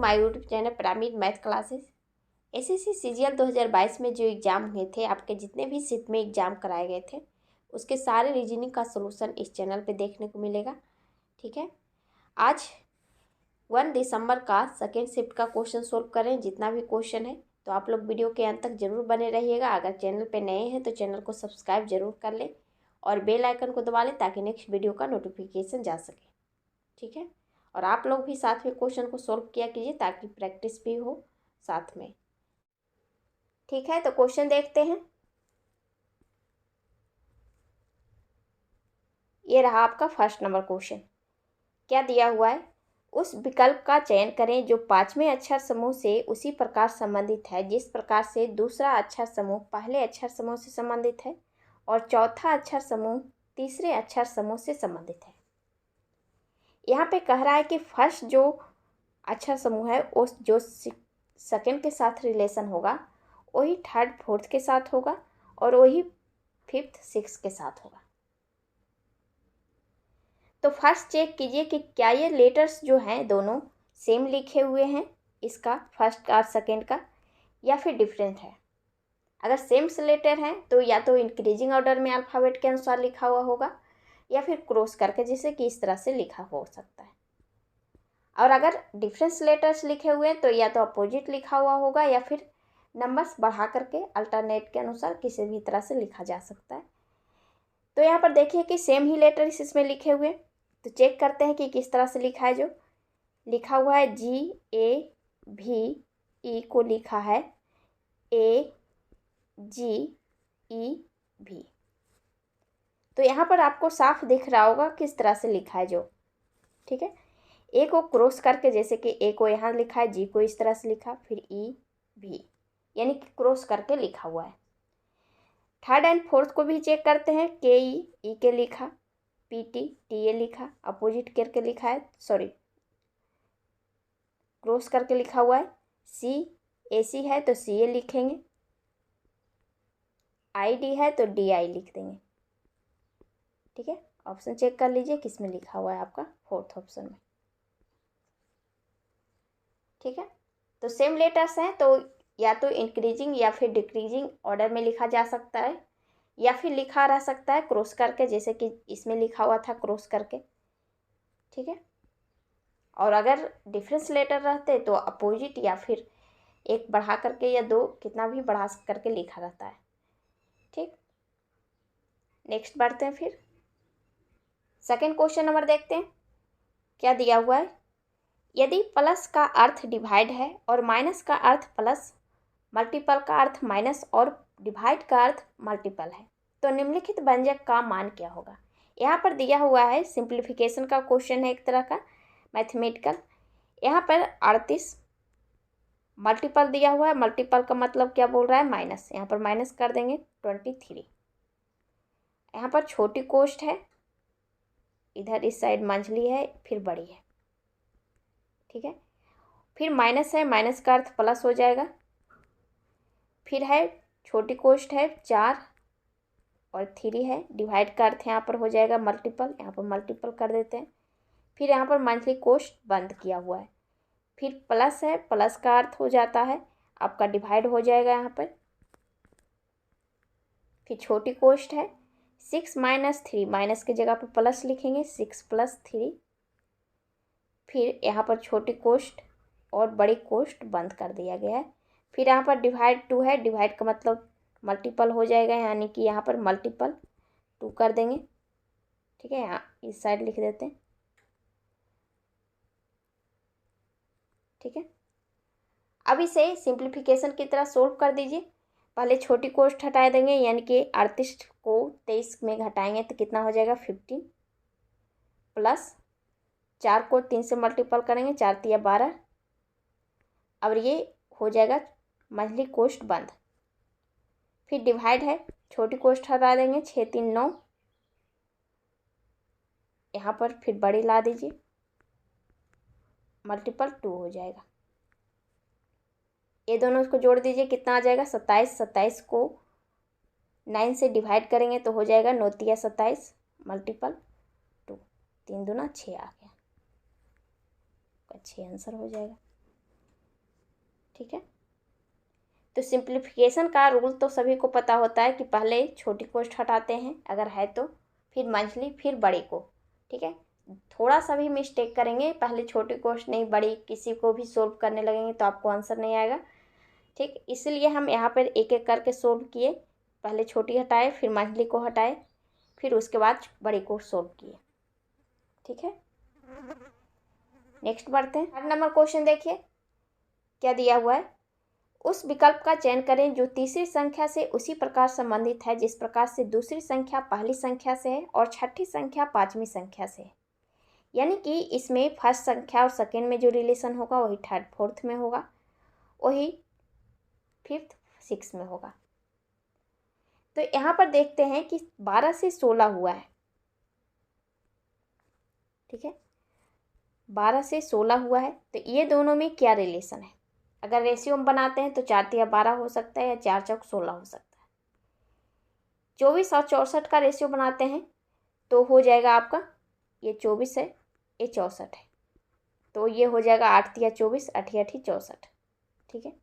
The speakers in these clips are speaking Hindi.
My YouTube channel pyramid math classes. SSC CGL 2022 में जो एग्ज़ाम हुए थे, आपके जितने भी शिफ्ट में एग्ज़ाम कराए गए थे, उसके सारे रीजनिंग का सलूशन इस चैनल पे देखने को मिलेगा। ठीक है, आज 1 दिसंबर का सेकेंड शिफ्ट का क्वेश्चन सोल्व करें। जितना भी क्वेश्चन है तो आप लोग वीडियो के अंत तक जरूर बने रहिएगा। अगर चैनल पे नए हैं तो चैनल को सब्सक्राइब जरूर कर लें और बेल आइकन को दबा लें ताकि नेक्स्ट वीडियो का नोटिफिकेशन जा सके। ठीक है, और आप लोग भी साथ में क्वेश्चन को सॉल्व किया कीजिए ताकि प्रैक्टिस भी हो साथ में। ठीक है, तो क्वेश्चन देखते हैं। ये रहा आपका फर्स्ट नंबर क्वेश्चन। क्या दिया हुआ है, उस विकल्प का चयन करें जो पांचवें अक्षर समूह से उसी प्रकार संबंधित है जिस प्रकार से दूसरा अक्षर समूह पहले अक्षर समूह से संबंधित है और चौथा अक्षर समूह तीसरे अक्षर समूह से संबंधित है। यहाँ पे कह रहा है कि फर्स्ट जो अक्षर समूह है उस जो सेकंड के साथ रिलेशन होगा वही थर्ड फोर्थ के साथ होगा और वही फिफ्थ सिक्स के साथ होगा। तो फर्स्ट चेक कीजिए कि क्या ये लेटर्स जो हैं दोनों सेम लिखे हुए हैं, इसका फर्स्ट और सेकंड का, या फिर डिफरेंट है। अगर सेम से लेटर हैं तो या तो इंक्रीजिंग ऑर्डर में अल्फ़ाबेट के अनुसार लिखा हुआ होगा या फिर क्रॉस करके, जैसे कि इस तरह से लिखा हो सकता है। और अगर डिफरेंस लेटर्स लिखे हुए हैं तो या तो अपोजिट लिखा हुआ होगा या फिर नंबर्स बढ़ा करके अल्टरनेट के अनुसार किसी भी तरह से लिखा जा सकता है। तो यहाँ पर देखिए कि सेम ही लेटर्स इसमें लिखे हुए, तो चेक करते हैं कि किस तरह से लिखा है। जो लिखा हुआ है GAVE को लिखा है AGEV। तो यहाँ पर आपको साफ दिख रहा होगा किस तरह से लिखा है जो। ठीक है, ए को क्रॉस करके, जैसे कि ए को यहाँ लिखा है, जी को इस तरह से लिखा, फिर EV यानी कि क्रॉस करके लिखा हुआ है। थर्ड एंड फोर्थ को भी चेक करते हैं। KE के लिखा, PT TA लिखा, अपोजिट करके लिखा है, सॉरी क्रॉस करके लिखा हुआ है। CAC है तो CA लिखेंगे, ID है तो DI लिख देंगे। ठीक है, ऑप्शन चेक कर लीजिए किस में लिखा हुआ है आपका, फोर्थ ऑप्शन में। ठीक है, तो सेम लेटर्स हैं तो या तो इंक्रीजिंग या फिर डिक्रीजिंग ऑर्डर में लिखा जा सकता है या फिर लिखा रह सकता है क्रॉस करके, जैसे कि इसमें लिखा हुआ था क्रॉस करके। ठीक है, और अगर डिफरेंस लेटर रहते तो अपोजिट या फिर एक बढ़ा करके या दो कितना भी बढ़ा करके लिखा रहता है। ठीक, नेक्स्ट बढ़ते हैं। फिर सेकेंड क्वेश्चन नंबर देखते हैं। क्या दिया हुआ है, यदि प्लस का अर्थ डिवाइड है और माइनस का अर्थ प्लस, मल्टीपल का अर्थ माइनस और डिवाइड का अर्थ मल्टीपल है तो निम्नलिखित व्यंजक का मान क्या होगा। यहाँ पर दिया हुआ है सिंप्लीफिकेशन का क्वेश्चन है, एक तरह का मैथमेटिकल। यहाँ पर 38 मल्टीपल दिया हुआ है, मल्टीपल का मतलब क्या बोल रहा है, माइनस। यहाँ पर माइनस कर देंगे 23। यहाँ पर छोटी कोष्ठ है, इधर इस साइड मंझली है, फिर बड़ी है। ठीक है, फिर माइनस है, माइनस का अर्थ प्लस हो जाएगा। फिर है छोटी कोष्ठ है 4 और 3 है, डिवाइड का अर्थ यहाँ पर हो जाएगा मल्टीपल, यहाँ पर मल्टीपल कर देते हैं। फिर यहाँ पर मंथली कोष्ठ बंद किया हुआ है। फिर प्लस है, प्लस का अर्थ हो जाता है आपका डिवाइड हो जाएगा यहाँ पर। फिर छोटी कोष्ठ है 6 - 3, माइनस की जगह पर प्लस लिखेंगे, 6 + 3। फिर यहाँ पर छोटी कोष्ठ और बड़ी कोष्ठ बंद कर दिया गया है। फिर यहाँ पर डिवाइड 2 है, डिवाइड का मतलब मल्टीपल हो जाएगा, यानी कि यहाँ पर मल्टीपल 2 कर देंगे। ठीक है, यहाँ इस साइड लिख देते हैं। ठीक है, अब इसे सिंप्लीफिकेशन की तरह सोल्व कर दीजिए। पहले छोटी कोष्ठ हटा देंगे, यानी कि 38 को 23 में घटाएंगे तो कितना हो जाएगा 15, प्लस 4 को 3 से मल्टीपल करेंगे, 4 × 12। अब ये हो जाएगा मंझली कोष्ठ बंद। फिर डिवाइड है, छोटी कोष्ठ हटा देंगे, 6 × 3 = 9। यहाँ पर फिर बड़ी ला दीजिए, मल्टीपल 2 हो जाएगा। ये दोनों इसको जोड़ दीजिए, कितना आ जाएगा 27। 27 को 9 से डिवाइड करेंगे तो हो जाएगा 9 × 3 = 27 मल्टीपल 2, 3 × 2 = 6 आ गया, 6 आंसर हो जाएगा। ठीक है। तो सिंप्लीफिकेशन का रूल तो सभी को पता होता है कि पहले छोटी कोष्ठ हटाते हैं अगर है तो, फिर मंझली, फिर बड़ी को। ठीक है, थोड़ा सा भी मिस्टेक करेंगे, पहले छोटी कोष्ठ नहीं बड़ी, किसी को भी सोल्व करने लगेंगे तो आपको आंसर नहीं आएगा। ठीक, इसलिए हम यहाँ पर एक एक करके सोल्व किए, पहले छोटी हटाए, फिर मंझली को हटाए, फिर उसके बाद बड़ी को सोल्व किए। ठीक है, नेक्स्ट बढ़ते हैं। 3rd नंबर क्वेश्चन देखिए क्या दिया हुआ है। उस विकल्प का चयन करें जो तीसरी संख्या से उसी प्रकार संबंधित है जिस प्रकार से दूसरी संख्या पहली संख्या से है और छठी संख्या पांचवी संख्या से है। यानी कि इसमें फर्स्ट संख्या और सेकेंड में जो रिलेशन होगा वही थर्ड फोर्थ में होगा, वही फिफ्थ सिक्स में होगा। तो यहाँ पर देखते हैं कि 12 से 16 हुआ है। ठीक है, 12 से 16 हुआ है, तो ये दोनों में क्या रिलेशन है। अगर रेशियो में बनाते हैं तो 4 तिया 12 हो सकता है या 4 चौक 16 हो सकता है। 24 और 64 का रेशियो बनाते हैं तो हो जाएगा आपका, ये 24 है, ये 64 है, तो ये हो जाएगा 8 तिया 24, 8 8 64। ठीक है,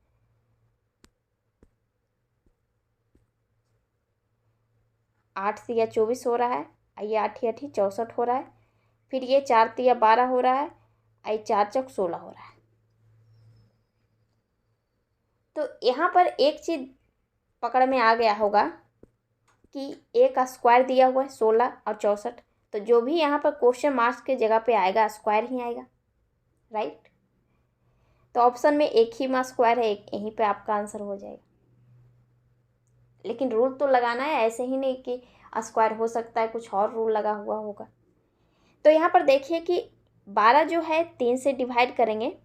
8 तिया 24 हो रहा है, ये 8 8 64 हो रहा है, फिर ये 4 तिया 12 हो रहा है, आई 4 चौक 16 हो रहा है। तो यहाँ पर एक चीज़ पकड़ में आ गया होगा कि ए का स्क्वायर दिया हुआ है 16 और 64, तो जो भी यहाँ पर क्वेश्चन मार्क्स के जगह पे आएगा स्क्वायर ही आएगा, राइट। तो ऑप्शन में एक ही मार्क्स स्क्वायर है, एक यहीं पे आपका आंसर हो जाएगा। लेकिन रूल तो लगाना है, ऐसे ही नहीं कि स्क्वायर हो सकता है, कुछ और रूल लगा हुआ होगा। तो यहाँ पर देखिए कि 12 जो है 3 से डिवाइड करेंगे,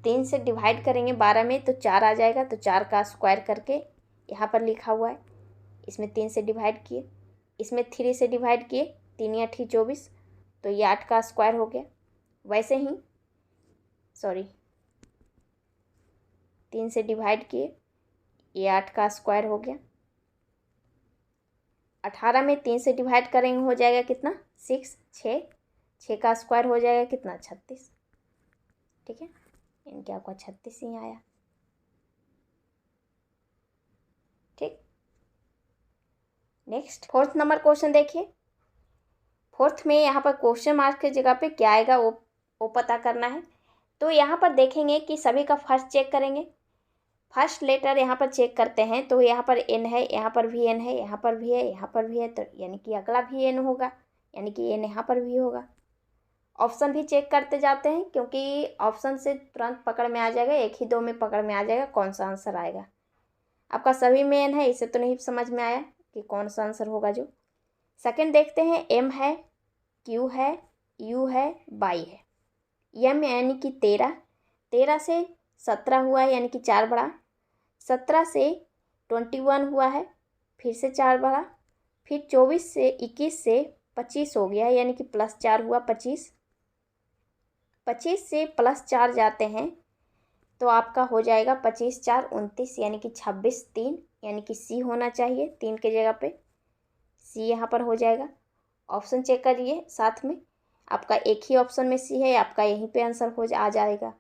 3 से डिवाइड करेंगे 12 में तो 4 आ जाएगा, तो 4 का स्क्वायर करके यहाँ पर लिखा हुआ है, इसमें 3 से डिवाइड किए, इसमें 3 से डिवाइड किए, 3 या 8 24, तो ये 8 का स्क्वायर हो गया। वैसे ही 3 से डिवाइड किए, ये 8 का स्क्वायर हो गया। 18 में 3 से डिवाइड करेंगे हो जाएगा कितना 6, 6 का स्क्वायर हो जाएगा कितना 36। ठीक है, इनके आपका 36 ही आया। ठीक, नेक्स्ट 4th नंबर क्वेश्चन देखिए। 4th में यहाँ पर क्वेश्चन मार्क की जगह पे क्या आएगा वो पता करना है। तो यहाँ पर देखेंगे कि सभी का फर्स्ट चेक करेंगे, फर्स्ट लेटर यहाँ पर चेक करते हैं, तो यहाँ पर एन है, यहाँ पर भी एन है, यहाँ पर भी है, यहाँ पर भी है, तो यानी कि अगला भी एन होगा, यानी कि एन यहाँ पर भी होगा। ऑप्शन भी चेक करते जाते हैं क्योंकि ऑप्शन से तुरंत पकड़ में आ जाएगा, एक ही दो में पकड़ में आ जाएगा कौन सा आंसर आएगा। आपका सभी में एन है, इसे तो नहीं समझ में आया कि कौन सा आंसर होगा। जो सेकंड देखते हैं, एम है, क्यू है, यू है, बाई है। एम यानी कि 13 से 17 हुआ है, यानी कि 4 बढ़ा, 17 से 21 हुआ है, फिर से 4 बढ़ा, फिर 24 से 21 से 25 हो गया, यानी कि +4 हुआ 25, 25 से +4 जाते हैं तो आपका हो जाएगा 25 4 29, यानी कि 26 3, यानी कि सी होना चाहिए, 3 के जगह पे सी यहाँ पर हो जाएगा। ऑप्शन चेक करिए साथ में, आपका एक ही ऑप्शन में सी है, आपका यहीं पे आंसर आ जाएगा,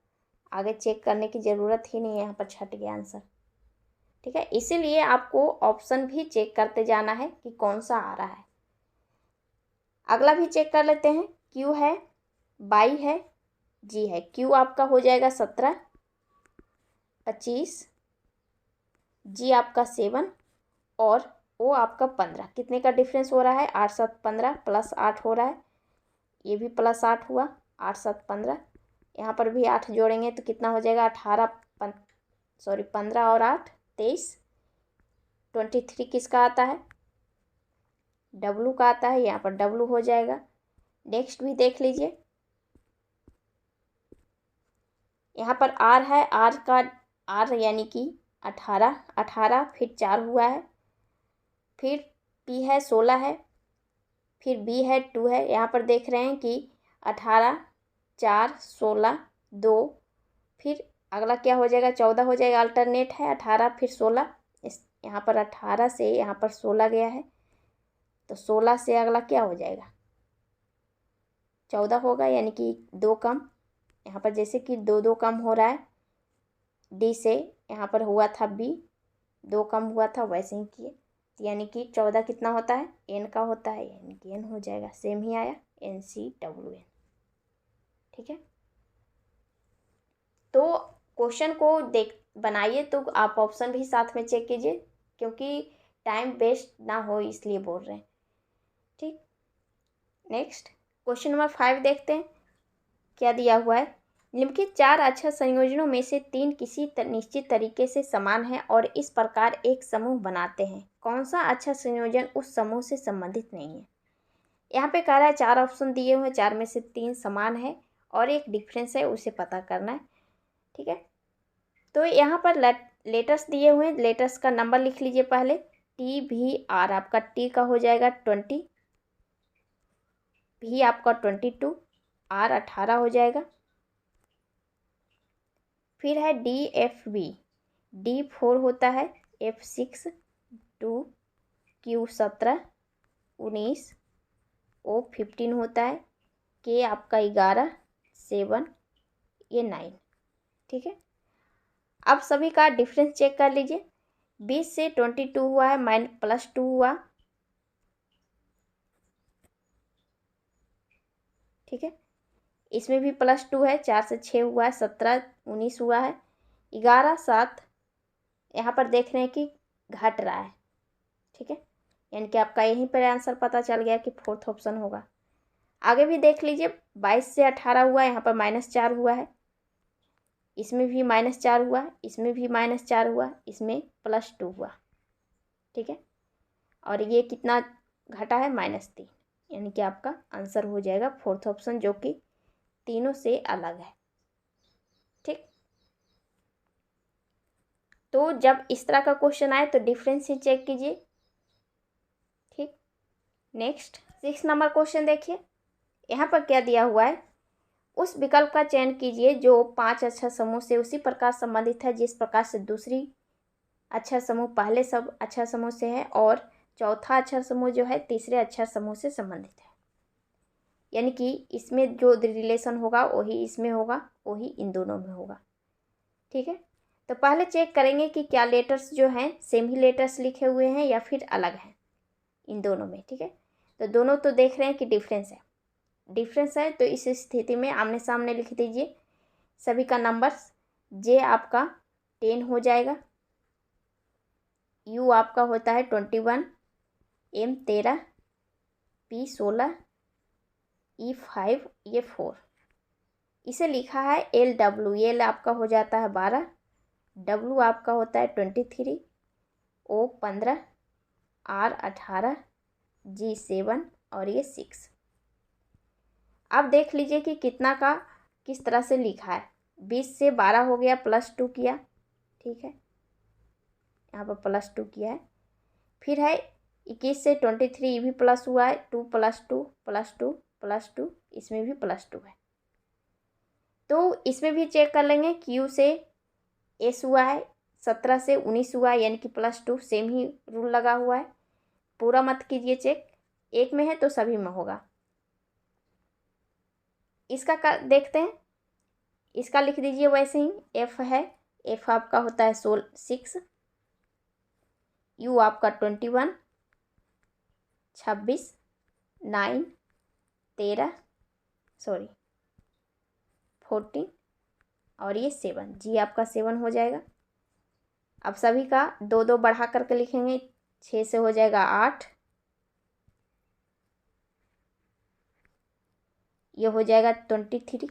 आगे चेक करने की ज़रूरत ही नहीं है, यहाँ पर छट गया आंसर। ठीक है, इसीलिए आपको ऑप्शन भी चेक करते जाना है कि कौन सा आ रहा है। अगला भी चेक कर लेते हैं, क्यू है, बाई है, जी है। क्यू आपका हो जाएगा 17, 25, जी आपका 7 और ओ आपका 15। कितने का डिफरेंस हो रहा है, 8 7 15 +8 हो रहा है, ये भी +8 हुआ, 8 7 15, यहाँ पर भी 8 जोड़ेंगे तो कितना हो जाएगा 15 और 8 23, 23 किसका आता है, डब्लू का आता है, यहाँ पर डब्लू हो जाएगा। नेक्स्ट भी देख लीजिए, यहाँ पर आर है, आर का आर यानी कि 18, फिर 4 हुआ है, फिर पी है 16 है, फिर बी है 2 है। यहाँ पर देख रहे हैं कि 18 4 16 2, फिर अगला क्या हो जाएगा 14 हो जाएगा, अल्टरनेट है 18 फिर 16, इस यहाँ पर 18 से यहाँ पर 16 गया है, तो 16 से अगला क्या हो जाएगा 14 होगा, यानी कि 2 कम, यहाँ पर जैसे कि 2 2 कम हो रहा है, डी से यहाँ पर हुआ था बी, 2 कम हुआ था, वैसे ही किए, यानी कि 14 कितना होता है, एन का होता है, यानी कि एन हो जाएगा, सेम ही आया, NCWN। ठीक है, तो क्वेश्चन को बनाइए तो आप ऑप्शन भी साथ में चेक कीजिए, क्योंकि टाइम वेस्ट ना हो इसलिए बोल रहे हैं। ठीक, नेक्स्ट क्वेश्चन नंबर 5 देखते हैं क्या दिया हुआ है। निम्नलिखित 4 अक्षर संयोजनों में से 3 किसी निश्चित तरीके से समान हैं और इस प्रकार एक समूह बनाते हैं। कौन सा अक्षर संयोजन उस समूह से संबंधित नहीं है। यहाँ पे कह रहा है 4 ऑप्शन दिए हुए हैं, 4 में से 3 समान है और एक डिफरेंस है, उसे पता करना है। ठीक है, तो यहाँ पर लेटर्स दिए हुए हैं, लेटर्स का नंबर लिख लीजिए पहले। TVR आपका टी का हो जाएगा 20, भी आपका 22, R 18 हो जाएगा। फिर है DFB, D 4 होता है, F 6 2, Q 17 19, O 15 होता है, K आपका 11 7, ये 9। ठीक है, अब सभी का डिफरेंस चेक कर लीजिए। 20 से 22 हुआ है, +2 हुआ। ठीक है, इसमें भी +2 है, 4 से 6 हुआ है, 17 19 हुआ है, 11 7 यहाँ पर देख रहे हैं कि घट रहा है। ठीक है, यानी कि आपका यहीं पर आंसर पता चल गया कि 4th ऑप्शन होगा। आगे भी देख लीजिए, 22 से 18 हुआ, यहाँ पर -4 हुआ है, इसमें भी -4 हुआ, इसमें भी -4 हुआ, इसमें +2 हुआ। ठीक है, और ये कितना घटा है, -3, यानी कि आपका आंसर हो जाएगा 4th ऑप्शन, जो कि तीनों से अलग है। ठीक, तो जब इस तरह का क्वेश्चन आए तो डिफरेंस ही चेक कीजिए। ठीक, नेक्स्ट 6 नंबर क्वेश्चन देखिए, यहाँ पर क्या दिया हुआ है। उस विकल्प का चयन कीजिए जो 5 अक्षर समूह से उसी प्रकार संबंधित है जिस प्रकार से दूसरी अक्षर समूह पहले सब अक्षर समूह से है और चौथा अक्षर समूह जो है तीसरे अक्षर समूह से संबंधित है। यानी कि इसमें जो रिलेशन होगा वही इसमें होगा, वही इन दोनों में होगा। ठीक है, तो पहले चेक करेंगे कि क्या लेटर्स जो हैं सेम ही लेटर्स लिखे हुए हैं या फिर अलग हैं इन दोनों में। ठीक है, तो दोनों तो देख रहे हैं कि डिफरेंस है, तो इस स्थिति में आमने सामने लिख दीजिए सभी का नंबर्स। जे आपका 10 हो जाएगा, यू आपका होता है 21, M 13, P 16, E 5, ये 4। इसे लिखा है LW, एल आपका हो जाता है 12, W आपका होता है 23, O 15, R 18, G 7 और ये 6। अब देख लीजिए कि कितना का किस तरह से लिखा है। 20 से 12 हो गया, +2 किया। ठीक है, यहाँ पर +2 किया है। फिर है 21 से 23, ये भी प्लस हुआ है, 2 + 2 + 2 + 2, इसमें भी +2 है। तो इसमें भी चेक कर लेंगे, Q से S हुआ है, 17 से 19 हुआ है, यानी कि +2, सेम ही रूल लगा हुआ है। पूरा मत कीजिए चेक, एक में है तो सभी में होगा। इसका देखते हैं, इसका लिख दीजिए वैसे ही। F है, F आपका होता है 6, U आपका 21, 26, 9, 13, 14 और ये 7, जी आपका 7 हो जाएगा। अब सभी का 2 2 बढ़ा करके लिखेंगे, 6 से हो जाएगा 8, ये हो जाएगा 23,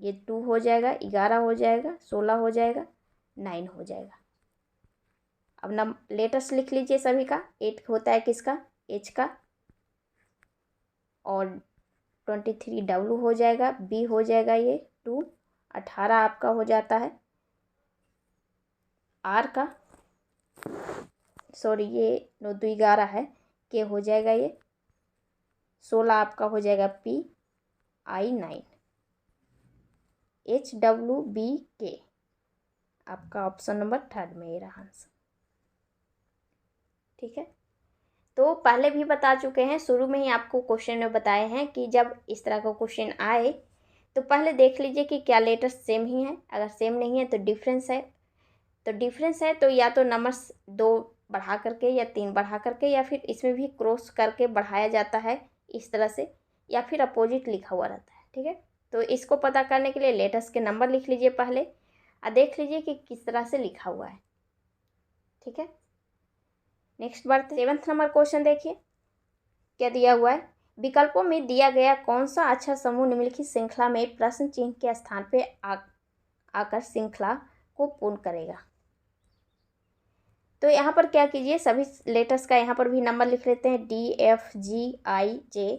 ये 2 हो जाएगा, 11 हो जाएगा, 16 हो जाएगा, 9 हो जाएगा। अब लेटर्स लिख लीजिए सभी का। 8 होता है किसका, H का, और 23 W हो जाएगा, B हो जाएगा ये 2, 18 आपका हो जाता है R का, ये 9 2 11 है, K हो जाएगा ये 16 आपका हो जाएगा P I 9, HWBK आपका ऑप्शन नंबर 3 में ये रहा आंसर। ठीक है, तो पहले भी बता चुके हैं, शुरू में ही आपको क्वेश्चन में बताए हैं कि जब इस तरह का क्वेश्चन आए तो पहले देख लीजिए कि क्या लेटर्स सेम ही हैं। अगर सेम नहीं है तो डिफरेंस है। तो डिफरेंस है तो या तो नंबर्स 2 बढ़ा करके या 3 बढ़ा करके या फिर इसमें भी क्रॉस करके बढ़ाया जाता है इस तरह से, या फिर अपोजिट लिखा हुआ रहता है। ठीक है, तो इसको पता करने के लिए लेटर्स के नंबर लिख लीजिए पहले और देख लीजिए कि किस तरह से लिखा हुआ है। ठीक है, नेक्स्ट बढ़ते 7th नंबर क्वेश्चन देखिए क्या दिया हुआ है। विकल्पों में दिया गया कौन सा अक्षर समूह निम्नलिखित श्रृंखला में प्रश्न चिन्ह के स्थान पे आकर श्रृंखला को पूर्ण करेगा। तो यहाँ पर क्या कीजिए, सभी लेटर्स का यहाँ पर भी नंबर लिख लेते हैं, DFGIJ।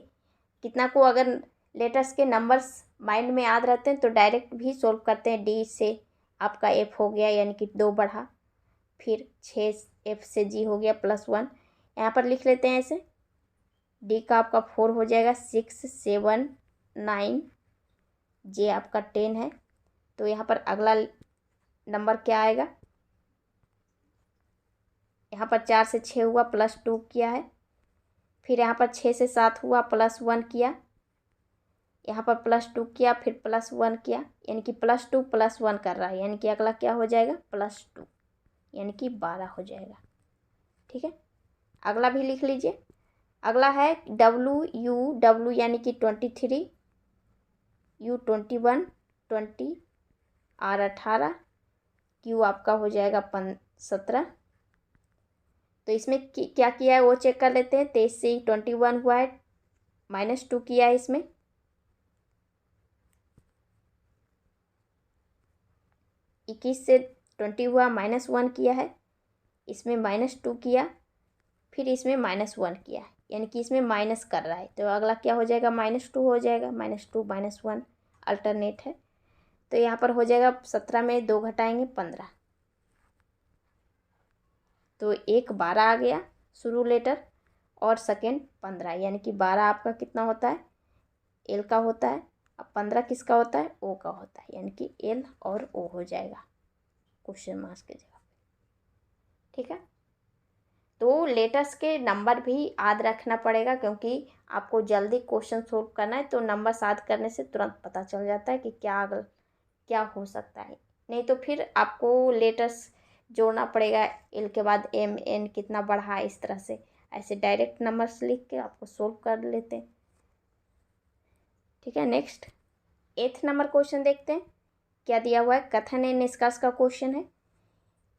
कितना को अगर लेटर्स के नंबर्स माइंड में याद रहते हैं तो डायरेक्ट भी सोल्व करते हैं। D से आपका F हो गया यानी कि 2 बढ़ा, फिर 6 F से G हो गया +1। यहाँ पर लिख लेते हैं ऐसे, D का आपका 4 हो जाएगा, 6 7 9, J आपका 10 है। तो यहाँ पर अगला नंबर क्या आएगा, यहाँ पर 4 से 6 हुआ +2 किया है, फिर यहाँ पर 6 से 7 हुआ +1 किया, यहाँ पर +2 किया, फिर +1 किया, यानी कि +2 +1 कर रहा है, यानी कि अगला क्या हो जाएगा +2, यानी कि 12 हो जाएगा। ठीक है, अगला भी लिख लीजिए। अगला है WU यानी कि 23, U 21, 20, R 18, Q आपका हो जाएगा 17। तो इसमें क्या किया है वो चेक कर लेते हैं। 23 से 21 हुआ है, -2 किया है इसमें, इक्कीस से 20 हुआ, -1 किया है, इसमें -2 किया, फिर इसमें -1 किया है, यानी कि इसमें माइनस कर रहा है। तो अगला क्या हो जाएगा -2 हो जाएगा, -2 -1 अल्टरनेट है। तो यहाँ पर हो जाएगा 17 में 2 घटाएंगे 15, तो एक 12 आ गया शुरू लेटर और सेकेंड 15, यानी कि 12 आपका कितना होता है एल का होता है, अब 15 किसका होता है ओ का होता है, यानी कि एल और ओ हो जाएगा क्वेश्चन मार्क्स के जगह। ठीक है, तो लेटर्स के नंबर भी याद रखना पड़ेगा क्योंकि आपको जल्दी क्वेश्चन सोल्व करना है। तो नंबर याद करने से तुरंत पता चल जाता है कि क्या हो सकता है, नहीं तो फिर आपको लेटर्स जोड़ना पड़ेगा, एल के बाद एम एन कितना बढ़ा, इस तरह से ऐसे डायरेक्ट नंबर्स लिख के आपको सोल्व कर लेते हैं। ठीक है, नेक्स्ट 8th नंबर क्वेश्चन देखते हैं क्या दिया हुआ है। कथन एवं निष्कर्ष का क्वेश्चन है।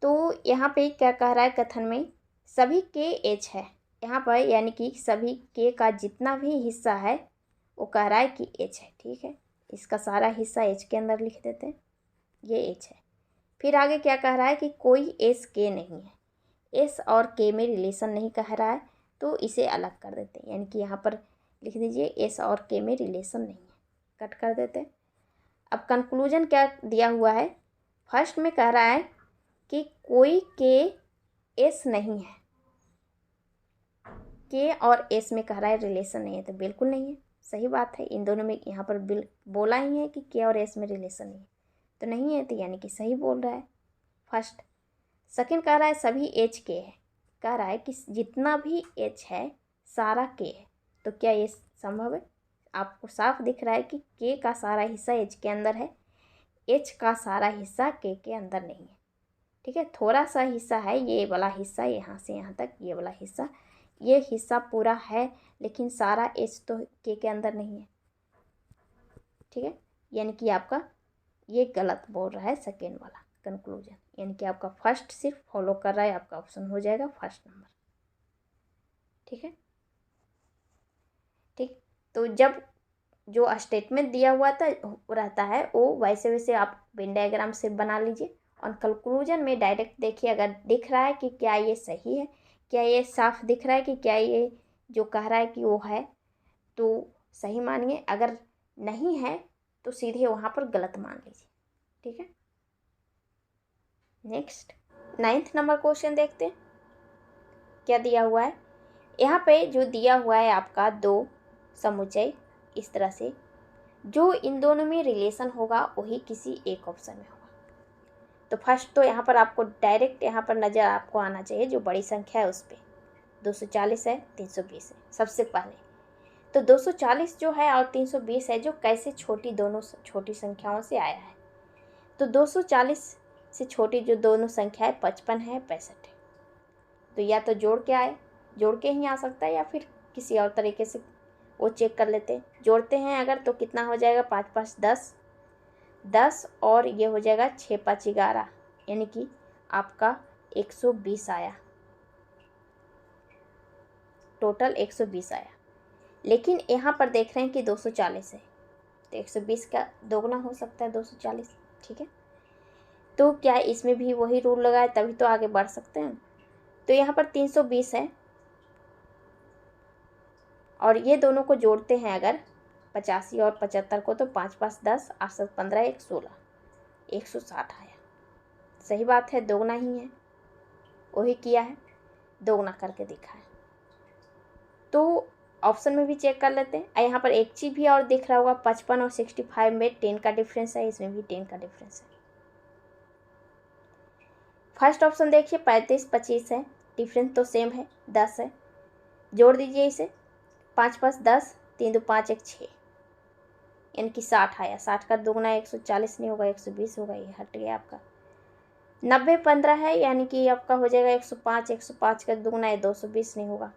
तो यहाँ पे क्या कह रहा है, कथन में सभी के एच है यहाँ पर, यानी कि सभी के का जितना भी हिस्सा है वो कह रहा है कि एच है। ठीक है, इसका सारा हिस्सा एच के अंदर लिख देते हैं, ये एच है। फिर आगे क्या कह रहा है कि कोई एस के नहीं है, एस और के में रिलेशन नहीं कह रहा है, तो इसे अलग कर देते हैं, यानी कि यहाँ पर लिख दीजिए एस और के में रिलेशन नहीं है, कट कर देते हैं। अब कंक्लूजन क्या दिया हुआ है, फर्स्ट में कह रहा है कि कोई के एस नहीं है, के और एस में कह रहा है रिलेशन नहीं है, तो बिल्कुल नहीं है, सही बात है। इन दोनों में यहाँ पर बोला ही है कि के और एस में रिलेशन नहीं है, तो नहीं है, तो यानी कि सही बोल रहा है फर्स्ट। सेकंड कह रहा है सभी एच के है, कह रहा है कि जितना भी एच है सारा के है, तो क्या ये संभव है। आपको साफ दिख रहा है कि के का सारा हिस्सा एच के अंदर है, एच का सारा हिस्सा के अंदर नहीं है। ठीक है, थोड़ा सा हिस्सा है, ये वाला हिस्सा यहाँ से यहाँ तक, ये वाला हिस्सा, ये हिस्सा पूरा है, लेकिन सारा एच तो के अंदर नहीं है। ठीक है, यानी कि आपका ये गलत बोल रहा है सेकेंड वाला कंक्लूजन, यानी कि आपका फर्स्ट सिर्फ फॉलो कर रहा है, आपका ऑप्शन हो जाएगा फर्स्ट नंबर। ठीक है, ठीक, तो जब जो स्टेटमेंट दिया हुआ था रहता है वो वैसे वैसे आप वेन डायग्राम से बना लीजिए, और कंक्लूजन में डायरेक्ट देखिए, अगर दिख रहा है कि क्या ये सही है, क्या ये साफ दिख रहा है कि क्या ये जो कह रहा है कि वो है, तो सही मानिए, अगर नहीं है तो सीधे वहाँ पर गलत मान लीजिए। ठीक है, नेक्स्ट 9th नंबर क्वेश्चन देखते हैं क्या दिया हुआ है। यहाँ पे जो दिया हुआ है आपका 2 समुच्चय, इस तरह से जो इन दोनों में रिलेशन होगा वही किसी एक ऑप्शन में होगा। तो फर्स्ट तो यहाँ पर आपको डायरेक्ट यहाँ पर नज़र आपको आना चाहिए जो बड़ी संख्या है उस पर 240 है 320 है सबसे पहले। तो 240 जो है और 320 है जो कैसे छोटी दोनों छोटी संख्याओं से आया है। तो 240 से छोटी जो दोनों संख्या है 55 है 65 है। तो या तो जोड़ के आए, जोड़ के ही आ सकता है, या फिर किसी और तरीके से वो चेक कर लेते हैं। जोड़ते हैं अगर तो कितना हो जाएगा, 5 5 10, 10 और ये हो जाएगा 6 5 11, यानी कि आपका 120 आया, टोटल 120 आया। लेकिन यहाँ पर देख रहे हैं कि 240 है, तो 120 का दोगुना हो सकता है 240, ठीक है। तो क्या इसमें भी वही रूल लगाए तभी तो आगे बढ़ सकते हैं। तो यहाँ पर 320 है और ये दोनों को जोड़ते हैं अगर 85 और 75 को, तो 5 5 10, 8 7 15, 1 16, 160 आया। सही बात है, दोगुना ही है, वही किया है, दोगुना करके दिखा है। तो ऑप्शन में भी चेक कर लेते हैं। यहाँ पर एक चीज़ भी और दिख रहा होगा, 55 और 65 में 10 का डिफरेंस है, इसमें भी 10 का डिफरेंस है। फर्स्ट ऑप्शन देखिए 35 25 है, डिफरेंस तो सेम है, 10 है। जोड़ दीजिए इसे, 5 5 10, 3 2 5 1 6, यानी कि 60 आया। 60 का दोगुना 140 नहीं होगा, 120 होगा, ये हट गया आपका। 90 15 है, यानी कि आपका हो जाएगा 105, 105 का दोगुना है 220 नहीं होगा।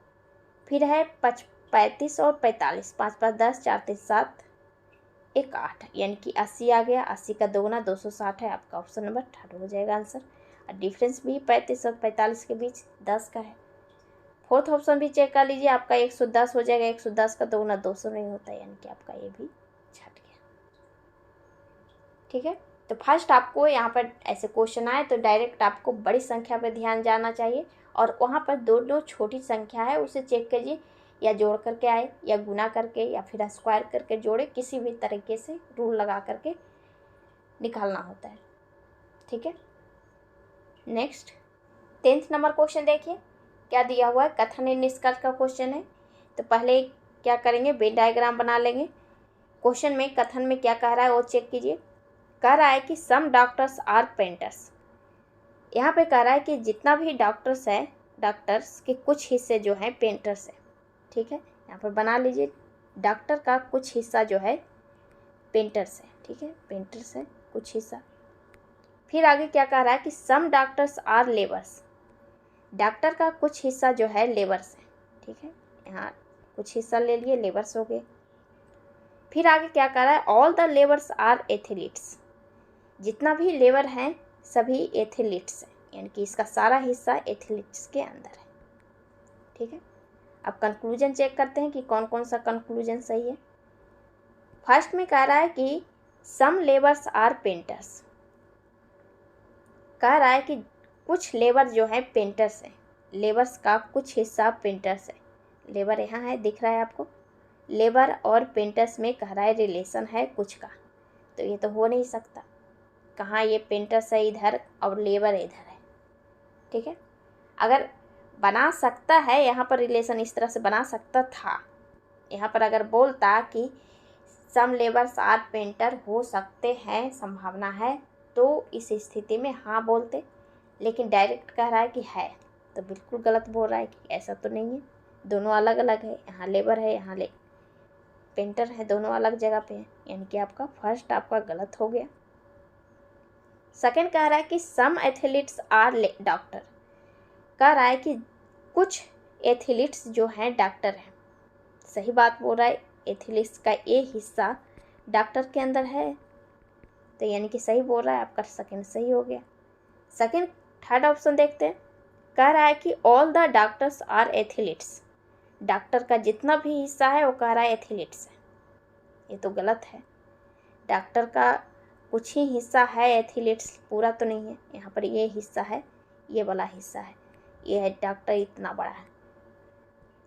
फिर है 35 और 45, 5 5 10, 4 3 7, 1 8, यानी कि 80 आ गया। 80 का दोगुना 260 है, आपका ऑप्शन नंबर 3 हो जाएगा आंसर। और डिफरेंस भी 35 और 45 के बीच 10 का है। फोर्थ ऑप्शन भी चेक कर लीजिए, आपका 110 हो जाएगा। 110 का दोगुना 200 नहीं होता, यानी कि आपका ये भी छट गया, ठीक है। तो फर्स्ट आपको यहाँ पर ऐसे क्वेश्चन आए तो डायरेक्ट आपको बड़ी संख्या पर ध्यान जाना चाहिए, और वहाँ पर दो छोटी संख्या है उसे चेक कीजिए, या जोड़ करके आए, या गुना करके, या फिर स्क्वायर करके जोड़े, किसी भी तरीके से रूल लगा करके निकालना होता है, ठीक है। नेक्स्ट 10th नंबर क्वेश्चन देखिए क्या दिया हुआ है, कथन एवं निष्कर्ष का क्वेश्चन है। तो पहले क्या करेंगे, वेन डायग्राम बना लेंगे। क्वेश्चन में कथन में क्या कह रहा है वो चेक कीजिए। कह रहा है कि सम डॉक्टर्स आर पेंटर्स। यहाँ पे कह रहा है कि जितना भी डॉक्टर्स है, डॉक्टर्स के कुछ हिस्से जो हैं पेंटर्स है, ठीक है। यहाँ पर बना लीजिए, डॉक्टर का कुछ हिस्सा जो है पेंटर्स है, ठीक है, पेंटर्स है कुछ हिस्सा। फिर आगे क्या कह रहा है कि some doctors are labours. Doctor का कुछ हिस्सा जो है लेबर्स है, ठीक है, यहाँ कुछ हिस्सा ले लिए, लेबर्स हो गए। फिर आगे क्या कह रहा है, all the labours are athletes. जितना भी लेबर हैं सभी एथलीट्स हैं, यानी कि इसका सारा हिस्सा एथलीट्स के अंदर है, ठीक है। अब कंक्लूजन चेक करते हैं कि कौन कौन सा कंक्लूजन सही है। फर्स्ट में कह रहा है कि सम लेबर्स आर पेंटर्स। कह रहा है कि कुछ लेबर जो है पेंटर्स हैं, लेबर्स का कुछ हिस्सा पेंटर्स है। लेबर यहाँ है, दिख रहा है आपको। लेबर और पेंटर्स में कह रहा है रिलेशन है कुछ का, तो ये तो हो नहीं सकता। कहाँ ये पेंटर्स है इधर और लेबर इधर है, ठीक है। अगर बना सकता है यहाँ पर रिलेशन, इस तरह से बना सकता था। यहाँ पर अगर बोलता कि सम लेबर्स आर पेंटर, हो सकते हैं, संभावना है, तो इस स्थिति में हाँ बोलते। लेकिन डायरेक्ट कह रहा है कि है, तो बिल्कुल गलत बोल रहा है कि ऐसा तो नहीं है, दोनों अलग अलग है। यहाँ लेबर है, यहाँ पेंटर है, दोनों अलग जगह पे हैं, यानी कि आपका फर्स्ट आपका गलत हो गया। सेकंड कह रहा है कि सम एथलीट्स आर डॉक्टर। कह रहा है कि कुछ एथलीट्स जो हैं डॉक्टर हैं। सही बात बोल रहा है, एथलीट्स का ये हिस्सा डॉक्टर के अंदर है, तो यानी कि सही बोल रहा है, आपका सेकंड सही हो गया। सेकंड थर्ड ऑप्शन देखते हैं। कह रहा है कि all the doctors are athletes. Doctor का जितना भी हिस्सा है वो कह रहा है एथलीट्स है, ये तो गलत है। डॉक्टर का कुछ ही हिस्सा है एथलीट्स, पूरा तो नहीं है। यहाँ पर ये हिस्सा है, ये वाला हिस्सा है, ये है डॉक्टर इतना बड़ा है,